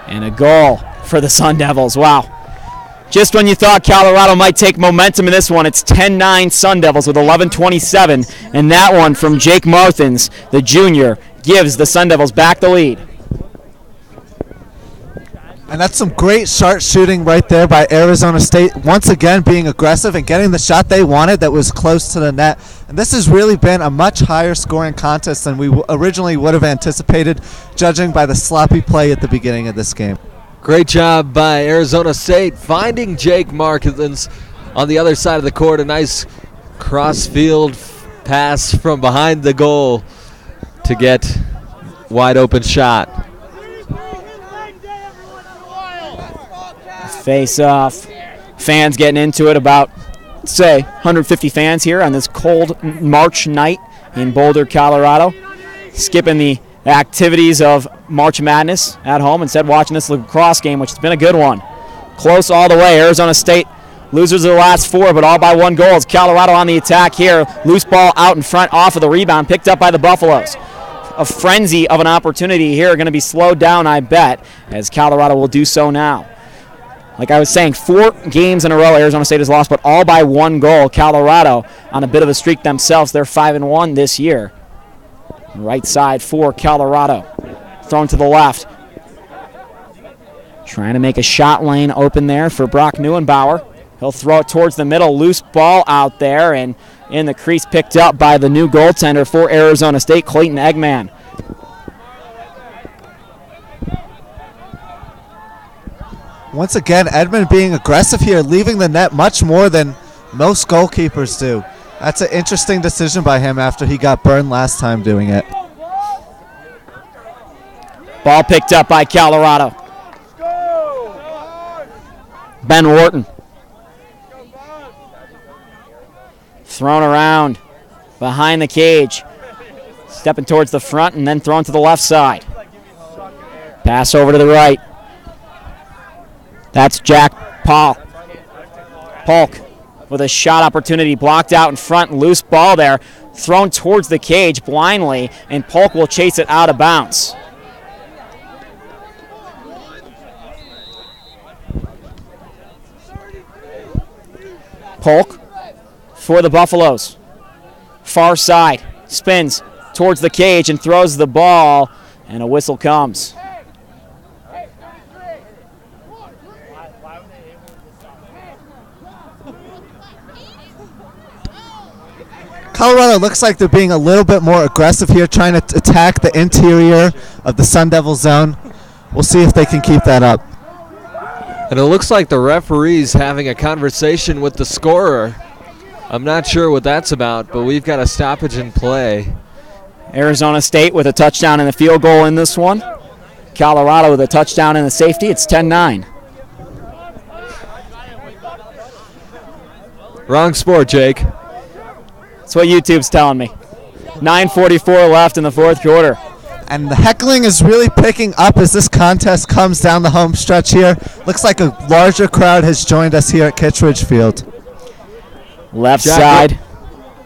And a goal for the Sun Devils, wow. Just when you thought Colorado might take momentum in this one, it's 10-9 Sun Devils with 11:27, and that one from Jake Martins, the junior, gives the Sun Devils back the lead. And that's some great sharp shooting right there by Arizona State, once again being aggressive and getting the shot they wanted that was close to the net. And this has really been a much higher scoring contest than we originally would have anticipated, judging by the sloppy play at the beginning of this game. Great job by Arizona State finding Jake Martins on the other side of the court. A nice cross-field pass from behind the goal to get wide open shot. Face off. Fans getting into it, about, say, 150 fans here on this cold March night in Boulder, Colorado. Skipping the activities of March Madness at home, instead watching this lacrosse game, which has been a good one. Close all the way. Arizona State losers of the last four, but all by one goal. It's Colorado on the attack here. Loose ball out in front off of the rebound, picked up by the Buffaloes. A frenzy of an opportunity here, going to be slowed down, I bet, as Colorado will do so now. Like I was saying, 4 games in a row Arizona State has lost, but all by one goal. Colorado on a bit of a streak themselves. They're 5-1 this year. Right side for Colorado. Thrown to the left. Trying to make a shot lane open there for Brock Neuenbauer. He'll throw it towards the middle. Loose ball out there, and in the crease picked up by the new goaltender for Arizona State, Clayton Eggman. Once again, Edmond being aggressive here, leaving the net much more than most goalkeepers do. That's an interesting decision by him after he got burned last time doing it. Ball picked up by Colorado. Ben Wharton. Thrown around behind the cage. Stepping towards the front and then thrown to the left side. Pass over to the right. That's Jack Polk with a shot opportunity blocked out in front. Loose ball there, thrown towards the cage blindly, and Polk will chase it out of bounds. Polk for the Buffaloes. Far side, spins towards the cage and throws the ball, and a whistle comes. Colorado looks like they're being a little bit more aggressive here, trying to attack the interior of the Sun Devil zone. We'll see if they can keep that up. And it looks like the referee's having a conversation with the scorer. I'm not sure what that's about, but we've got a stoppage in play. Arizona State with a touchdown and a field goal in this one. Colorado with a touchdown and a safety. It's 10-9. Wrong sport, Jake. That's what YouTube's telling me. 9:44 left in the fourth quarter. And the heckling is really picking up as this contest comes down the home stretch here. Looks like a larger crowd has joined us here at Kittredge Field. Left side,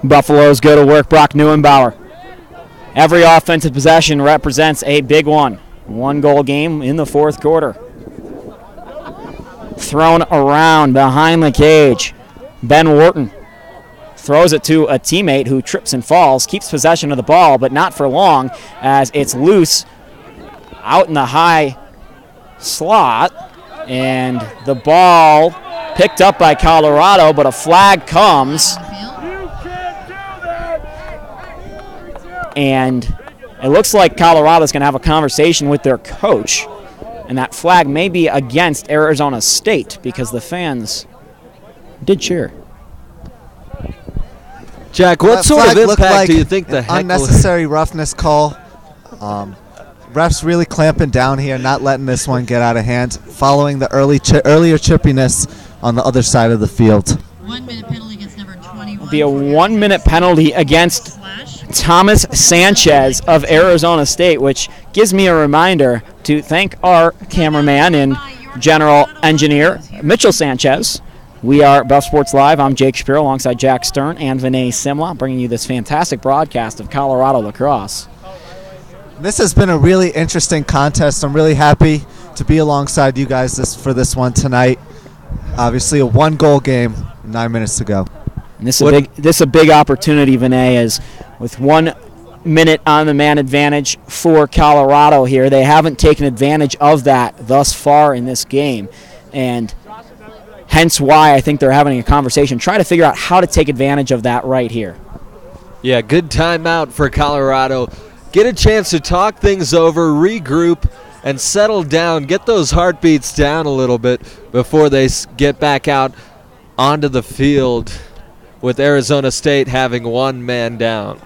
Buffaloes go to work. Brock Neuenbauer. Every offensive possession represents a big one. 1-goal game in the fourth quarter. Thrown around behind the cage. Ben Wharton throws it to a teammate who trips and falls, keeps possession of the ball, but not for long as it's loose out in the high slot. And the ball picked up by Colorado, but a flag comes. And It looks like Colorado's going to have a conversation with their coach, and that flag may be against Arizona State because the fans did cheer. Jack, what That sort of flag looked impact like do you think the an heckler... unnecessary roughness call? Refs really clamping down here, not letting this one get out of hand, following the earlier chippiness on the other side of the field. 1 minute penalty against number 21. It'll be a 1 minute penalty against Thomas Sanchez of Arizona State, which gives me a reminder to thank our cameraman and general engineer, Mitchell Sanchez. We are Buff Sports Live. I'm Jake Shapiro alongside Jack Stern and Vinay Simla, bringing you this fantastic broadcast of Colorado lacrosse. This has been a really interesting contest. I'm really happy to be alongside you guys for this one tonight. Obviously a 1-goal game, 9 minutes to go. And this is a big opportunity, Vinay, as with 1 minute on the man advantage for Colorado here. They haven't taken advantage of that thus far in this game, and hence why I think they're having a conversation, trying to figure out how to take advantage of that right here. Yeah, good timeout for Colorado. Get a chance to talk things over, regroup, and settle down. Get those heartbeats down a little bit before they get back out onto the field, with Arizona State having 1 man down.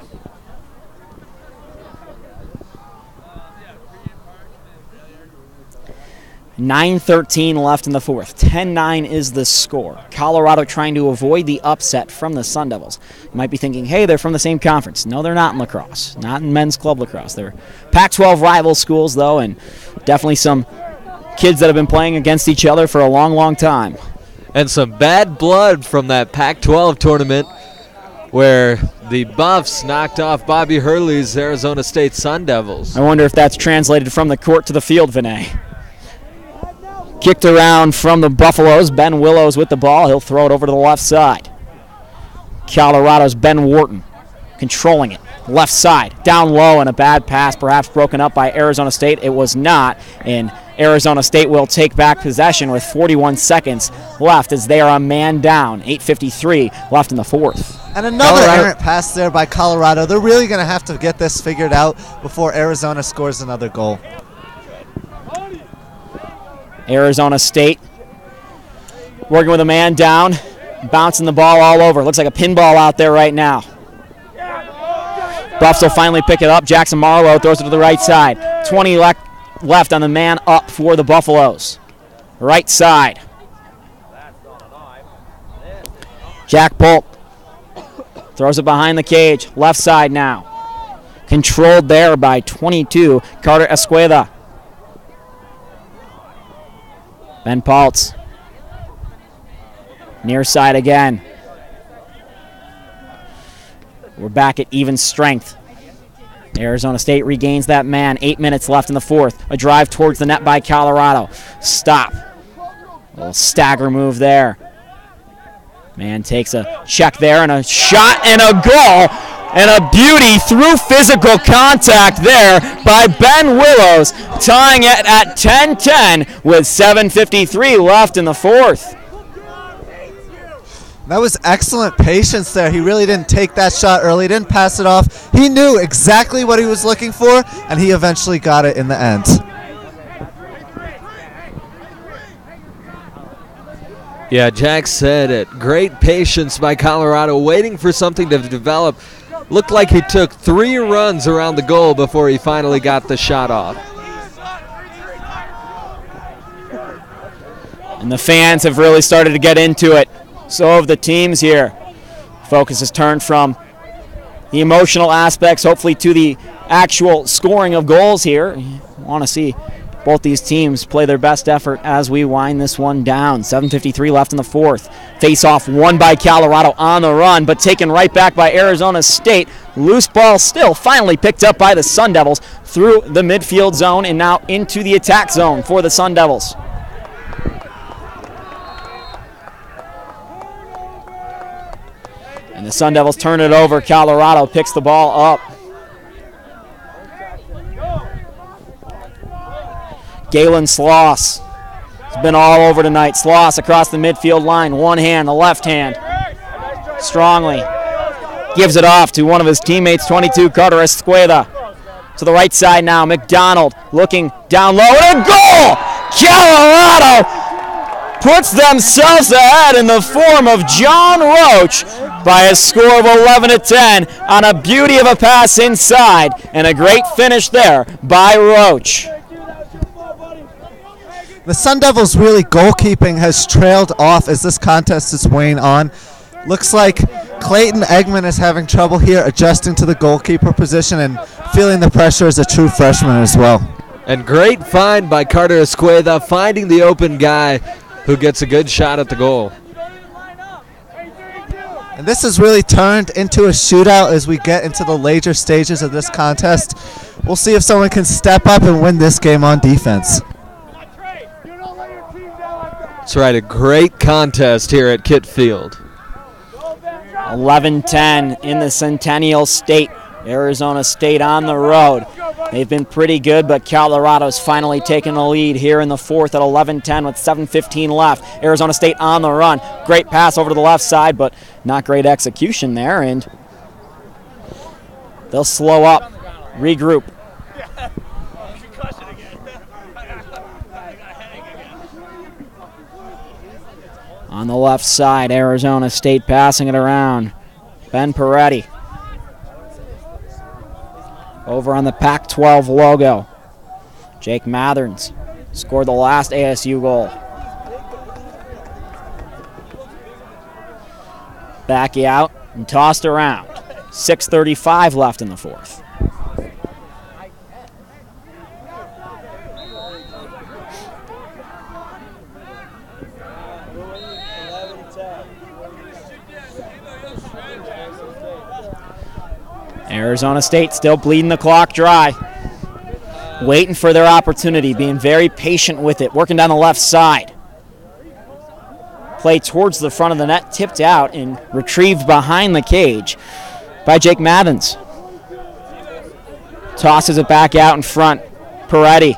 .9:13 left in the fourth. 10-9 is the score. Colorado trying to avoid the upset from the Sun Devils. You might be thinking, hey, they're from the same conference. No, they're not in lacrosse. Not in men's club lacrosse. They're Pac-12 rival schools, though, and definitely some kids that have been playing against each other for a long, long time. And some bad blood from that Pac-12 tournament where the Buffs knocked off Bobby Hurley's Arizona State Sun Devils. I wonder if that's translated from the court to the field, Vinay. Kicked around from the Buffaloes. Ben Willows with the ball. He'll throw it over to the left side. Colorado's Ben Wharton controlling it. Left side, down low, and a bad pass, perhaps broken up by Arizona State. It was not, and Arizona State will take back possession with 41 seconds left as they are a man down. 8:53 left in the fourth. And another errant pass there by Colorado. They're really going to have to get this figured out before Arizona scores another goal. Arizona State working with a man down, bouncing the ball all over. Looks like a pinball out there right now. Buffs will finally pick it up. Jackson Marlowe throws it to the right side. 20 left on the man up for the Buffaloes. Right side. Jack Polk throws it behind the cage. Left side now. Controlled there by 22, Carter Escueda. Ben Paltz. Near side again. We're back at even strength. Arizona State regains that man. 8 minutes left in the fourth. A drive towards the net by Colorado. Stop. A little stagger move there. Man takes a check there and a shot and a goal. And a beauty through physical contact there by Ben Willows, tying it at 10-10 with 7:53 left in the fourth. That was excellent patience there. He really didn't take that shot early, didn't pass it off. He knew exactly what he was looking for, and he eventually got it in the end. Yeah, Jack said it. Great patience by Colorado, waiting for something to develop. Looked like he took 3 runs around the goal before he finally got the shot off. And the fans have really started to get into it. So have the teams here. Focus has turned from the emotional aspects, hopefully, to the actual scoring of goals here. You want to see both these teams play their best effort as we wind this one down. 7:53 left in the fourth. Face-off won by Colorado on the run, but taken right back by Arizona State. Loose ball still finally picked up by the Sun Devils through the midfield zone and now into the attack zone for the Sun Devils. And the Sun Devils turn it over. Colorado picks the ball up. Galen Sloss has been all over tonight. Sloss across the midfield line. One hand, the left hand. Strongly gives it off to one of his teammates, 22, Carter Escueda. To the right side now, McDonald looking down low, and a goal! Colorado puts themselves ahead in the form of John Roach by a score of 11-10 on a beauty of a pass inside, and a great finish there by Roach. The Sun Devils' really goalkeeping has trailed off as this contest is weighing on. Looks like Clayton Eggman is having trouble here adjusting to the goalkeeper position and feeling the pressure as a true freshman as well. And great find by Carter Escueda, finding the open guy who gets a good shot at the goal. And this has really turned into a shootout as we get into the later stages of this contest. We'll see if someone can step up and win this game on defense. That's right, a great contest here at Kitt Field. 11-10 in the Centennial State. Arizona State on the road. They've been pretty good, but Colorado's finally taken the lead here in the fourth at 11-10 with 7:15 left. Arizona State on the run. Great pass over to the left side, but not great execution there, and they'll slow up, regroup. On the left side, Arizona State passing it around. Ben Peretti. Over on the Pac-12 logo. Jake Matherns scored the last ASU goal. Back out and tossed around. 6:35 left in the fourth. Arizona State still bleeding the clock dry. Waiting for their opportunity, being very patient with it, working down the left side. Play towards the front of the net, tipped out and retrieved behind the cage by Jake Mathens. Tosses it back out in front. Peretti.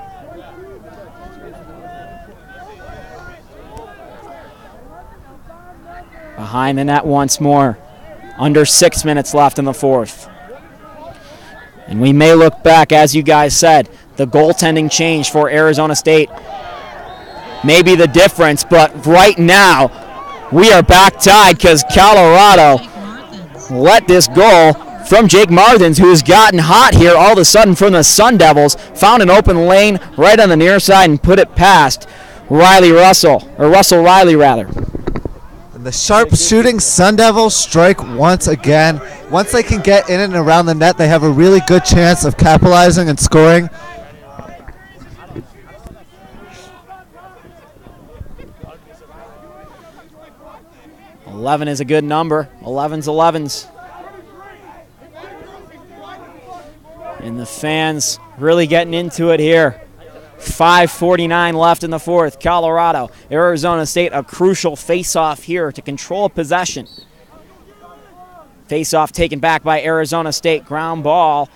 Behind the net once more. Under 6 minutes left in the fourth. And we may look back, as you guys said, the goaltending change for Arizona State may be the difference, but right now we are back tied because Colorado let this goal from Jake Martins, who has gotten hot here all of a sudden from the Sun Devils, found an open lane right on the near side and put it past Russell Riley rather. The sharp shooting Sun Devils strike once again. Once they can get in and around the net, they have a really good chance of capitalizing and scoring. $11 is a good number. 11's. And the fans really getting into it here. 5:49 left in the fourth. Colorado, Arizona State, a crucial face-off here to control possession. Face-off taken back by Arizona State. Ground ball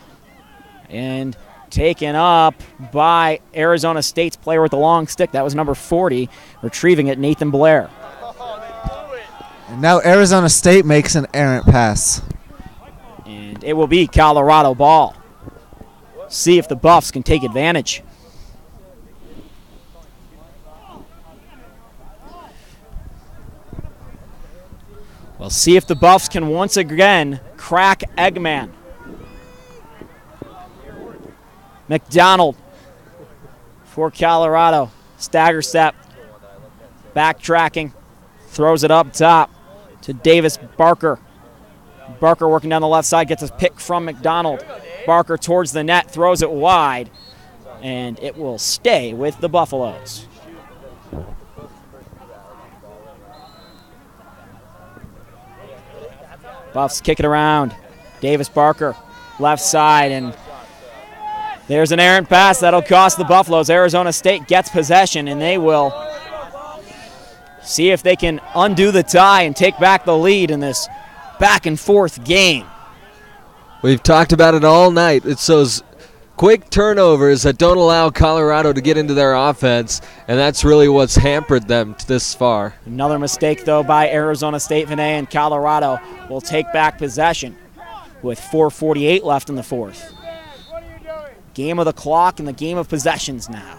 and taken up by Arizona State's player with the long stick. That was number 40, retrieving it, Nathan Blair. And now Arizona State makes an errant pass. And it will be Colorado ball. See if the Buffs can take advantage. We'll see if the Buffs can once again crack Eggman. McDonald for Colorado. Stagger step. Backtracking. Throws it up top to Davis Barker. Barker working down the left side. Gets a pick from McDonald. Barker towards the net. Throws it wide. And it will stay with the Buffaloes. Buffs kick it around. Davis Barker, left side, and there's an errant pass that'll cost the Buffaloes. Arizona State gets possession, and they will see if they can undo the tie and take back the lead in this back-and-forth game. We've talked about it all night. It's those quick turnovers that don't allow Colorado to get into their offense, and that's really what's hampered them this far. Another mistake, though, by Arizona State, Vinay, and Colorado will take back possession with 4:48 left in the fourth. game of the clock and the game of possessions now.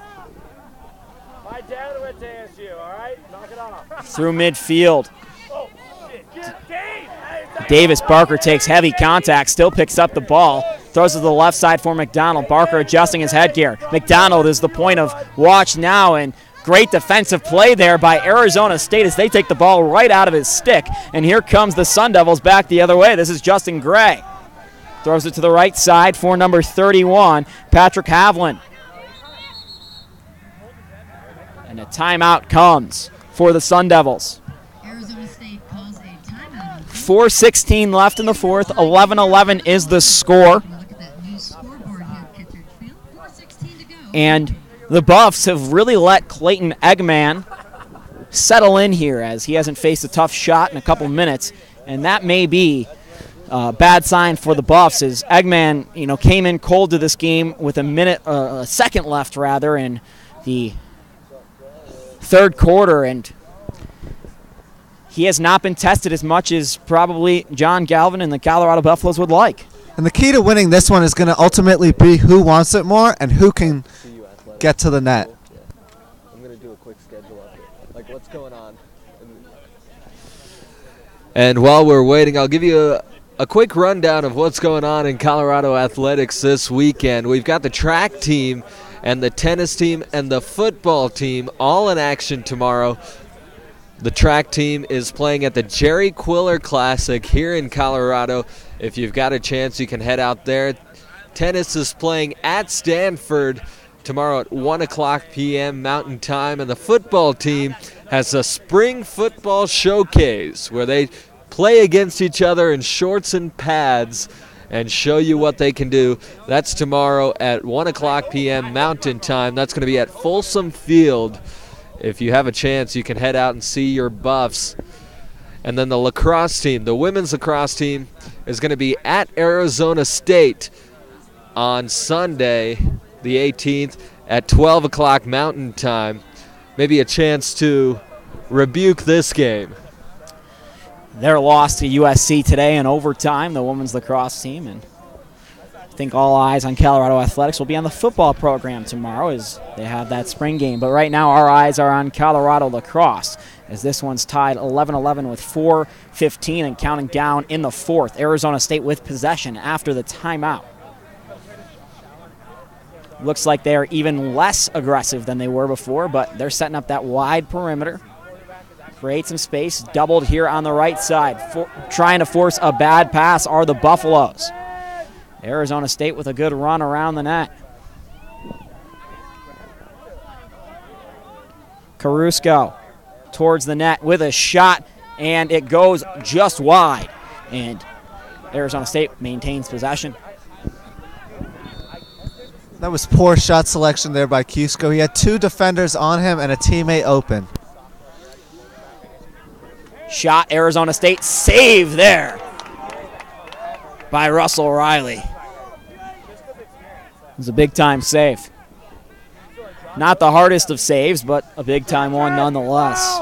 Through midfield. Davis Barker takes heavy contact, still picks up the ball, throws it to the left side for McDonald. Barker adjusting his headgear. McDonald is the point of watch now, and great defensive play there by Arizona State as they take the ball right out of his stick. And here comes the Sun Devils back the other way. This is Justin Gray. Throws it to the right side for number 31, Patrick Havlin. And a timeout comes for the Sun Devils. Arizona State calls a timeout. 4:16 left in the fourth. 11-11 is the score. Look at that new scoreboard here at Kittredge Field. 4:16 to go. And the Buffs have really let Clayton Eggman settle in here as he hasn't faced a tough shot in a couple minutes. And that may be a bad sign for the Buffs as Eggman, came in cold to this game with a second left rather in the third quarter, and he has not been tested as much as probably John Galvin and the Colorado Buffaloes would like. And the key to winning this one is going to ultimately be who wants it more and who can get to the net. I'm going to do a quick schedule update, like what's going on. And while we're waiting, I'll give you a quick rundown of what's going on in Colorado athletics this weekend. We've got the track team and the tennis team and the football team all in action tomorrow. The track team is playing at the Jerry Quiller Classic here in Colorado. If you've got a chance, you can head out there. Tennis is playing at Stanford tomorrow at 1 o'clock p.m. Mountain Time. And the football team has a spring football showcase where they play against each other in shorts and pads and show you what they can do. That's tomorrow at 1 o'clock p.m. Mountain Time. That's going to be at Folsom Field. If you have a chance, you can head out and see your Buffs. And then the lacrosse team, the women's lacrosse team, is going to be at Arizona State on Sunday, the 18th, at 12 o'clock Mountain Time. Maybe a chance to rebuke this game. Their loss to USC today in overtime, the women's lacrosse team, and I think all eyes on Colorado athletics will be on the football program tomorrow as they have that spring game. But right now our eyes are on Colorado lacrosse as this one's tied 11-11 with 4:15 and counting down in the fourth. Arizona State with possession after the timeout. Looks like they're even less aggressive than they were before, but they're setting up that wide perimeter. Create some space, doubled here on the right side. Trying to force a bad pass are the Buffaloes. Arizona State with a good run around the net. Caruso towards the net with a shot, and it goes just wide. And Arizona State maintains possession. That was poor shot selection there by Cusco. He had two defenders on him and a teammate open. Shot, Arizona State, save there by Russell Riley. It was a big-time save. Not the hardest of saves, but a big-time one nonetheless.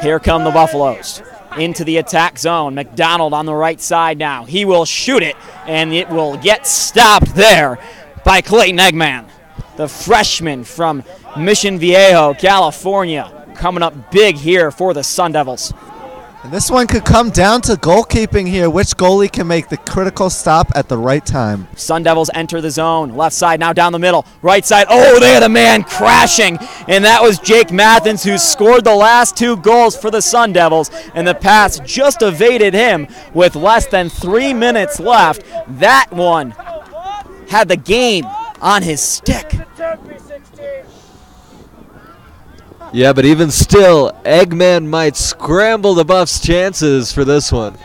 Here come the Buffaloes into the attack zone. McDonald on the right side now. He will shoot it, and it will get stopped there by Clayton Eggman, the freshman from Mission Viejo, California, coming up big here for the Sun Devils. And this one could come down to goalkeeping here. Which goalie can make the critical stop at the right time? Sun Devils enter the zone. Left side now down the middle. Right side. Oh, they had a man crashing. And that was Jake Mathens, who scored the last two goals for the Sun Devils. And the pass just evaded him with less than 3 minutes left. That one had the game on his stick. Yeah, but even still, Eggman might scramble the Buffs' chances for this one.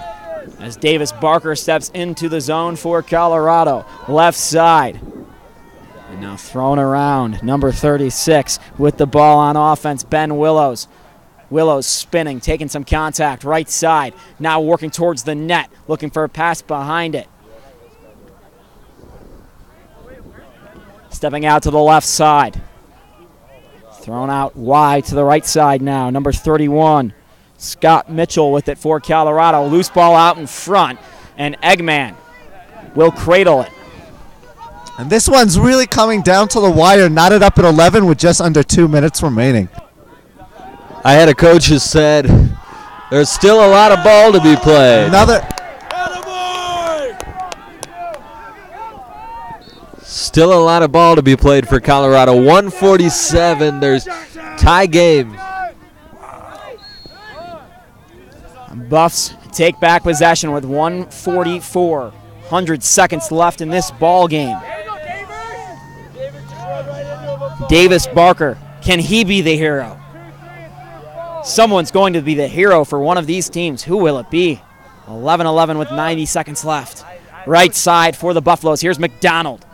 As Davis Barker steps into the zone for Colorado. Left side. And now thrown around. Number 36 with the ball on offense, Ben Willows. Willows spinning, taking some contact. Right side. Now working towards the net. Looking for a pass behind it. Stepping out to the left side. Thrown out wide to the right side now. Number 31, Scott Mitchell with it for Colorado. Loose ball out in front, and Eggman will cradle it. And this one's really coming down to the wire, knotted up at 11 with just under 2 minutes remaining. I had a coach who said there's still a lot of ball to be played. Still a lot of ball to be played for Colorado. 147. There's tie game. Buffs take back possession with 1:44 seconds left in this ball game. Davis Barker, can he be the hero? Someone's going to be the hero for one of these teams. Who will it be? 11-11 with 90 seconds left. Right side for the Buffaloes. Here's McDonald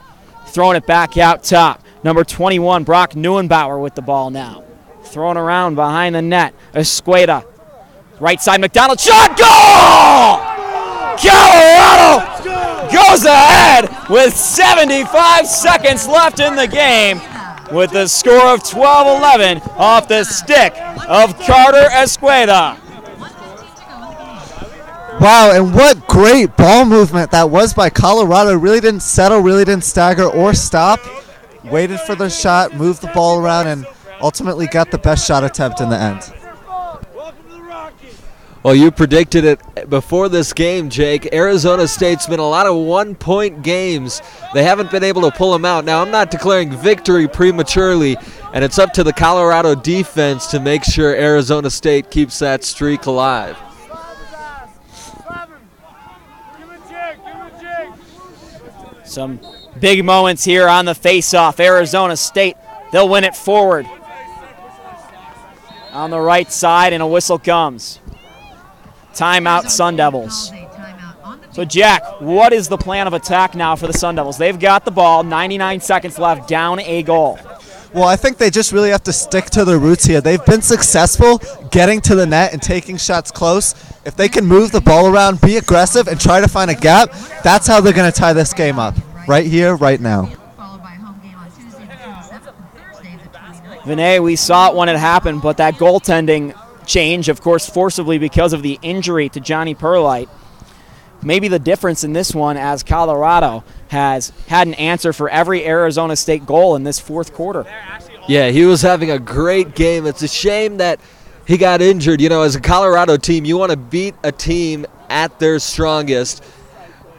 throwing it back out top. Number 21, Brock Neuenbauer with the ball now. Thrown around behind the net. Escueda. Right side, McDonald. Shot, goal! Colorado goes ahead with 75 seconds left in the game with the score of 12-11 off the stick of Carter Escueda. Wow, and what great ball movement that was by Colorado. Really didn't settle, really didn't stagger or stop. Waited for the shot, moved the ball around, and ultimately got the best shot attempt in the end. Well, you predicted it before this game, Jake. Arizona State's been a lot of one-point games. They haven't been able to pull them out. Now, I'm not declaring victory prematurely, and it's up to the Colorado defense to make sure Arizona State keeps that streak alive. Some big moments here on the face-off. Arizona State, they'll win it forward. On the right side, and a whistle comes. Timeout, Sun Devils. So, Jack, what is the plan of attack now for the Sun Devils? They've got the ball, 99 seconds left, down a goal. Well, I think they just really have to stick to their roots here. They've been successful getting to the net and taking shots close. If they can move the ball around, be aggressive, and try to find a gap, that's how they're going to tie this game up. Right here, right now. Vinay, we saw it when it happened, but that goaltending change, of course, forcibly because of the injury to Johnny Perlite. Maybe the difference in this one, as Colorado has had an answer for every Arizona State goal in this fourth quarter. Yeah, he was having a great game. It's a shame that he got injured. You know, as a Colorado team, you want to beat a team at their strongest.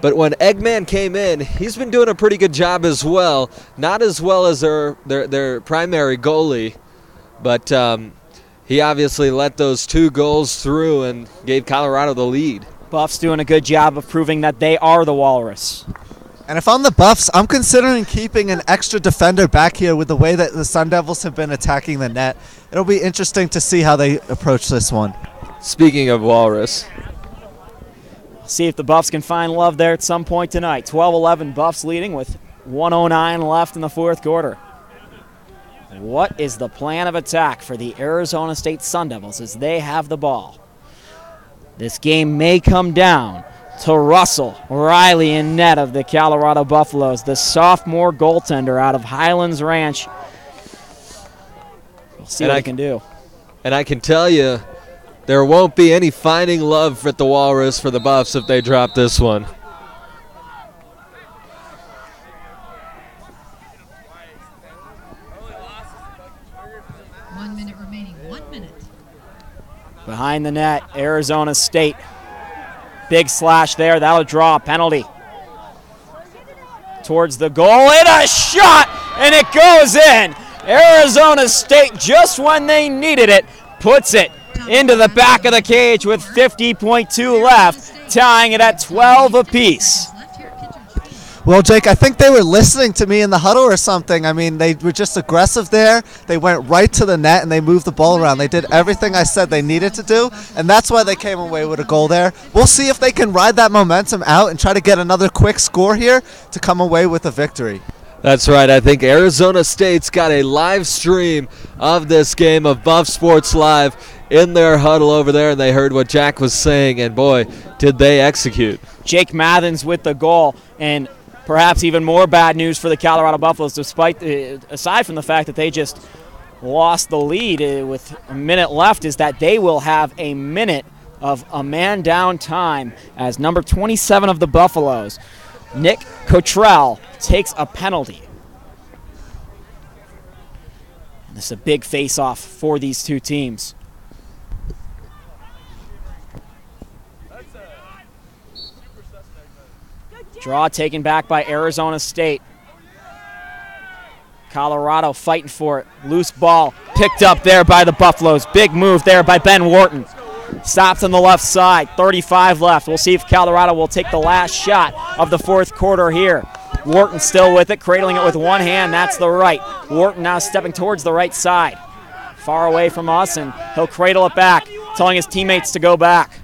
But when Eggman came in, he's been doing a pretty good job as well. Not as well as their primary goalie, but he obviously let those 2 goals through and gave Colorado the lead. Buffs doing a good job of proving that they are the Walrus. And if I'm the Buffs, I'm considering keeping an extra defender back here with the way that the Sun Devils have been attacking the net. It'll be interesting to see how they approach this one. Speaking of Walrus. See if the Buffs can find love there at some point tonight. 12-11 Buffs leading with 1:09 left in the fourth quarter. What is the plan of attack for the Arizona State Sun Devils as they have the ball? This game may come down to Russell Riley in net of the Colorado Buffaloes, the sophomore goaltender out of Highlands Ranch. We'll see what he can do. And I can tell you, there won't be any finding love at the Walrus for the Buffs if they drop this one. Behind the net, Arizona State. Big slash there. That'll draw a penalty. Towards the goal, and a shot, and it goes in. Arizona State, just when they needed it, puts it into the back of the cage with 50.2 left, tying it at 12 apiece. Well, Jake, I think they were listening to me in the huddle or something. I mean, they were just aggressive there. They went right to the net, and they moved the ball around. They did everything I said they needed to do, and that's why they came away with a goal there. We'll see if they can ride that momentum out and try to get another quick score here to come away with a victory. That's right. I think Arizona State's got a live stream of this game of Buff Sports Live in their huddle over there, and they heard what Jack was saying, and boy, did they execute. Jake Mathens with the goal, and perhaps even more bad news for the Colorado Buffaloes, aside from the fact that they just lost the lead with a minute left, is that they will have a minute of a man down time as number 27 of the Buffaloes, Nick Cottrell, takes a penalty. And this is a big face-off for these two teams. Draw taken back by Arizona State. Colorado fighting for it. Loose ball picked up there by the Buffaloes. Big move there by Ben Wharton. Stops on the left side. 35 left. We'll see if Colorado will take the last shot of the fourth quarter here. Wharton still with it, cradling it with one hand. That's the right. Wharton now stepping towards the right side. Far away from us, and he'll cradle it back, telling his teammates to go back.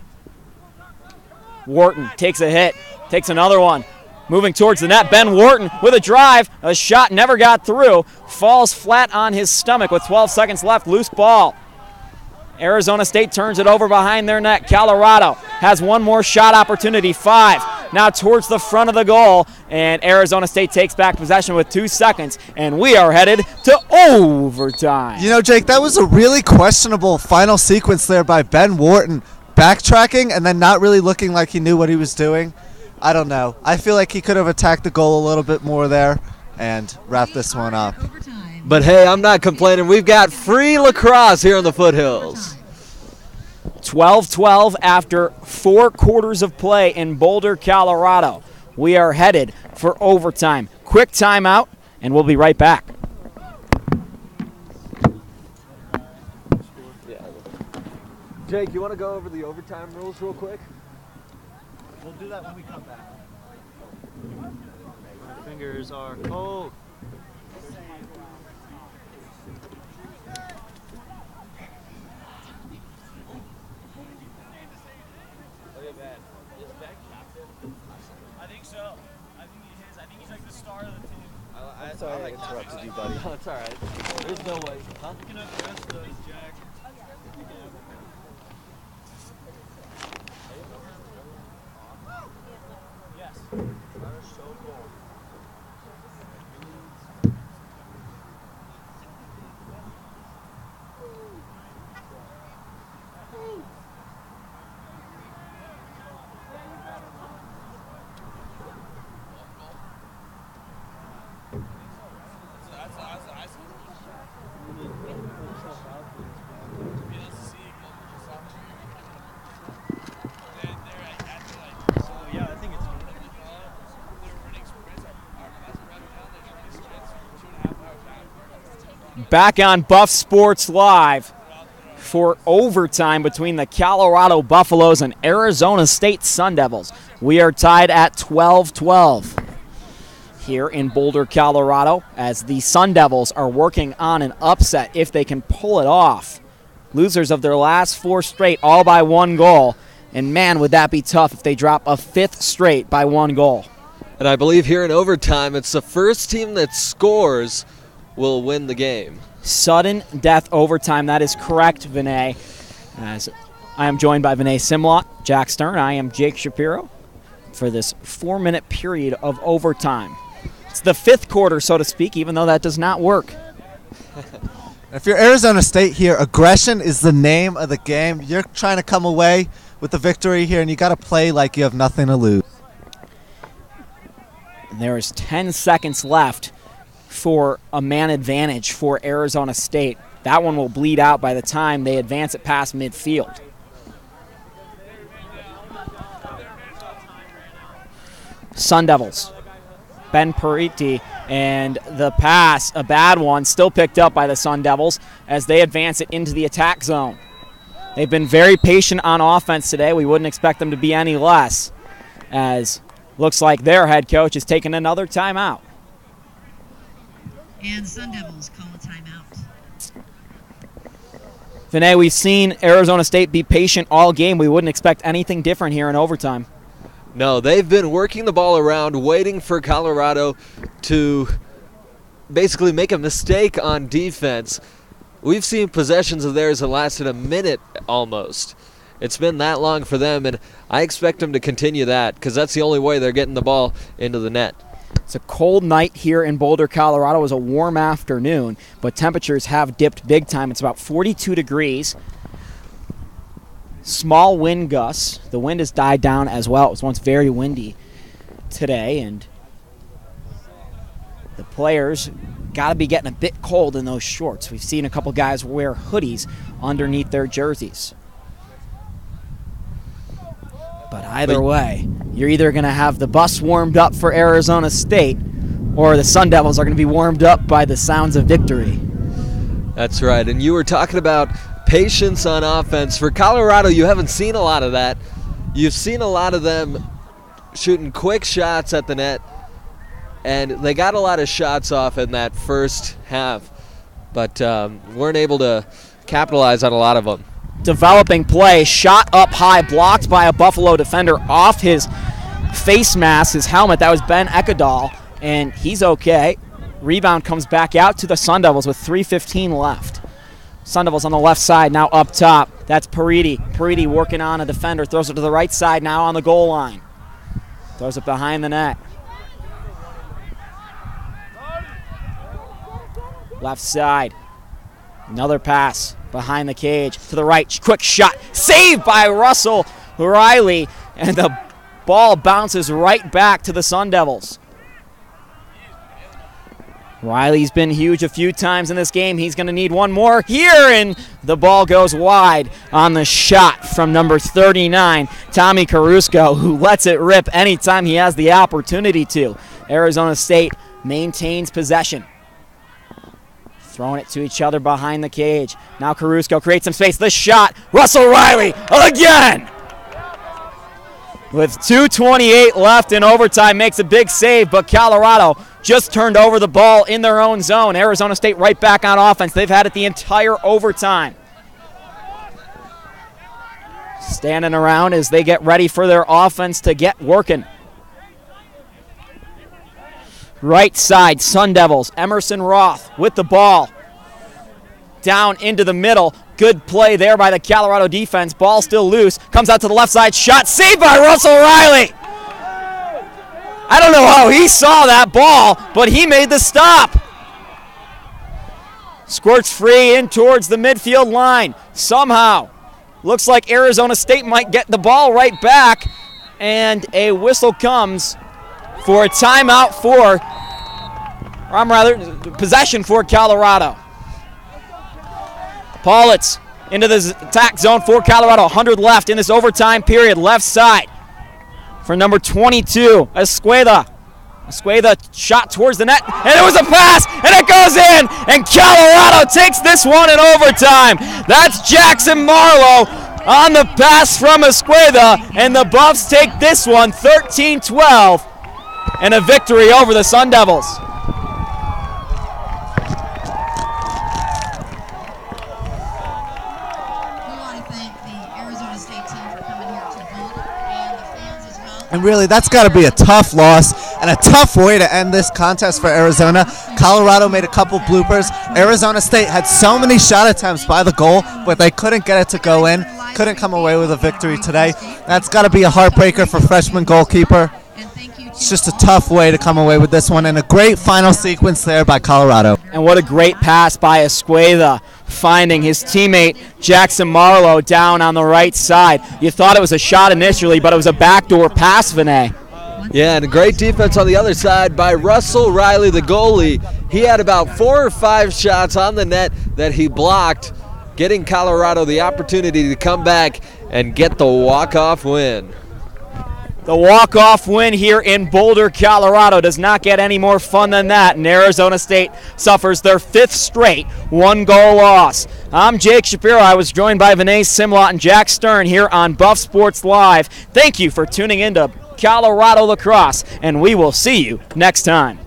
Wharton takes a hit. Takes another one. Moving towards the net. Ben Wharton with a drive. A shot never got through. Falls flat on his stomach with 12 seconds left. Loose ball. Arizona State turns it over behind their net. Colorado has one more shot opportunity. 5. Now towards the front of the goal. And Arizona State takes back possession with 2 seconds. And we are headed to overtime. You know, Jake, that was a really questionable final sequence there by Ben Wharton. Backtracking and then not really looking like he knew what he was doing. I don't know. I feel like he could have attacked the goal a little bit more there and wrapped this one up. But hey, I'm not complaining. We've got free lacrosse here in the foothills. 12-12 after 4 quarters of play in Boulder, Colorado. We are headed for overtime. Quick timeout, and we'll be right back. Jake, you want to go over the overtime rules real quick? We'll do that when we come back. My fingers are cold. I think so. I think he is. I think he's like the star of the team. I'm sorry I interrupted you, buddy. That's all right. There's no way. Huh? You can address those, Jack. Yes. Back on Buff Sports Live for overtime between the Colorado Buffaloes and Arizona State Sun Devils. We are tied at 12-12 here in Boulder, Colorado, as the Sun Devils are working on an upset if they can pull it off. Losers of their last 4 straight, all by 1 goal. And man, would that be tough if they drop a 5th straight by 1 goal. And I believe here in overtime, it's the first team that scores will win the game. Sudden death overtime. That is correct, Vinay. As I am joined by Vinay Simlot, Jack Stern. I am Jake Shapiro for this 4-minute period of overtime. It's the 5th quarter, so to speak, even though that does not work. If you're Arizona State here, aggression is the name of the game. You're trying to come away with the victory here, and you got to play like you have nothing to lose. And there is 10 seconds left for a man advantage for Arizona State. That one will bleed out by the time they advance it past midfield. Sun Devils. Ben Pariti, and the pass, a bad one, still picked up by the Sun Devils as they advance it into the attack zone. They've been very patient on offense today. We wouldn't expect them to be any less, as looks like their head coach is taking another timeout. And Sun Devils call a timeout. Vinay, we've seen Arizona State be patient all game. We wouldn't expect anything different here in overtime. No, they've been working the ball around, waiting for Colorado to basically make a mistake on defense. We've seen possessions of theirs that lasted a minute almost. It's been that long for them, and I expect them to continue that because that's the only way they're getting the ball into the net. It's a cold night here in Boulder, Colorado. It was a warm afternoon, but temperatures have dipped big time. It's about 42 degrees. Small wind gusts. The wind has died down as well. It was once very windy today, and The players got to be getting a bit cold in those shorts. We've seen a couple guys wear hoodies underneath their jerseys. But either way, you're either going to have the bus warmed up for Arizona State or the Sun Devils are going to be warmed up by the sounds of victory. That's right. And you were talking about patience on offense. For Colorado, you haven't seen a lot of that. You've seen a lot of them shooting quick shots at the net, and they got a lot of shots off in that first half, but weren't able to capitalize on a lot of them. Developing play, shot up high, blocked by a Buffalo defender off his face mask, his helmet. That was Ben Ekadal, and he's okay. Rebound comes back out to the Sun Devils with 3:15 left. Sun Devils on the left side, now up top. That's Paridi. Paridi working on a defender, throws it to the right side now on the goal line. Throws it behind the net. Left side. Another pass behind the cage to the right. Quick shot. Saved by Russell Riley. And the ball bounces right back to the Sun Devils. Riley's been huge a few times in this game. He's going to need one more here, and the ball goes wide on the shot from number 39, Tommy Caruso, who lets it rip anytime he has the opportunity to. Arizona State maintains possession. Throwing it to each other behind the cage. Now Caruso creates some space. The shot, Russell Riley again! With 2:28 left in overtime, makes a big save, but Colorado just turned over the ball in their own zone. Arizona State right back on offense. They've had it the entire overtime. Standing around as they get ready for their offense to get working. Right side, Sun Devils. Emerson Roth with the ball. Down into the middle. Good play there by the Colorado defense. Ball still loose. Comes out to the left side. Shot saved by Russell Riley. I don't know how he saw that ball, but he made the stop. Squirts free in towards the midfield line. Somehow. Looks like Arizona State might get the ball right back. And a whistle comes for a timeout for, possession for Colorado. Paulitz into the attack zone for Colorado. 100 left in this overtime period. Left side for number 22, Escueda. Escueda shot towards the net, and it was a pass, and it goes in, and Colorado takes this one in overtime. That's Jackson Marlowe on the pass from Escueda, and the Buffs take this one 13-12, and a victory over the Sun Devils. And really, that's got to be a tough loss and a tough way to end this contest for Arizona. Colorado made a couple bloopers. Arizona State had so many shot attempts by the goal, but they couldn't get it to go in. Couldn't come away with a victory today. That's got to be a heartbreaker for freshman goalkeeper. It's just a tough way to come away with this one, and a great final sequence there by Colorado. And what a great pass by Escueda, finding his teammate Jackson Marlowe down on the right side. You thought it was a shot initially, but it was a backdoor pass, Vinay. Yeah, and a great defense on the other side by Russell Riley, the goalie. He had about 4 or 5 shots on the net that he blocked, getting Colorado the opportunity to come back and get the walk-off win. The walk-off win here in Boulder, Colorado does not get any more fun than that, and Arizona State suffers their 5th straight one-goal loss. I'm Jake Shapiro. I was joined by Vinay Simlot and Jack Stern here on Buff Sports Live. Thank you for tuning in to Colorado Lacrosse, and we will see you next time.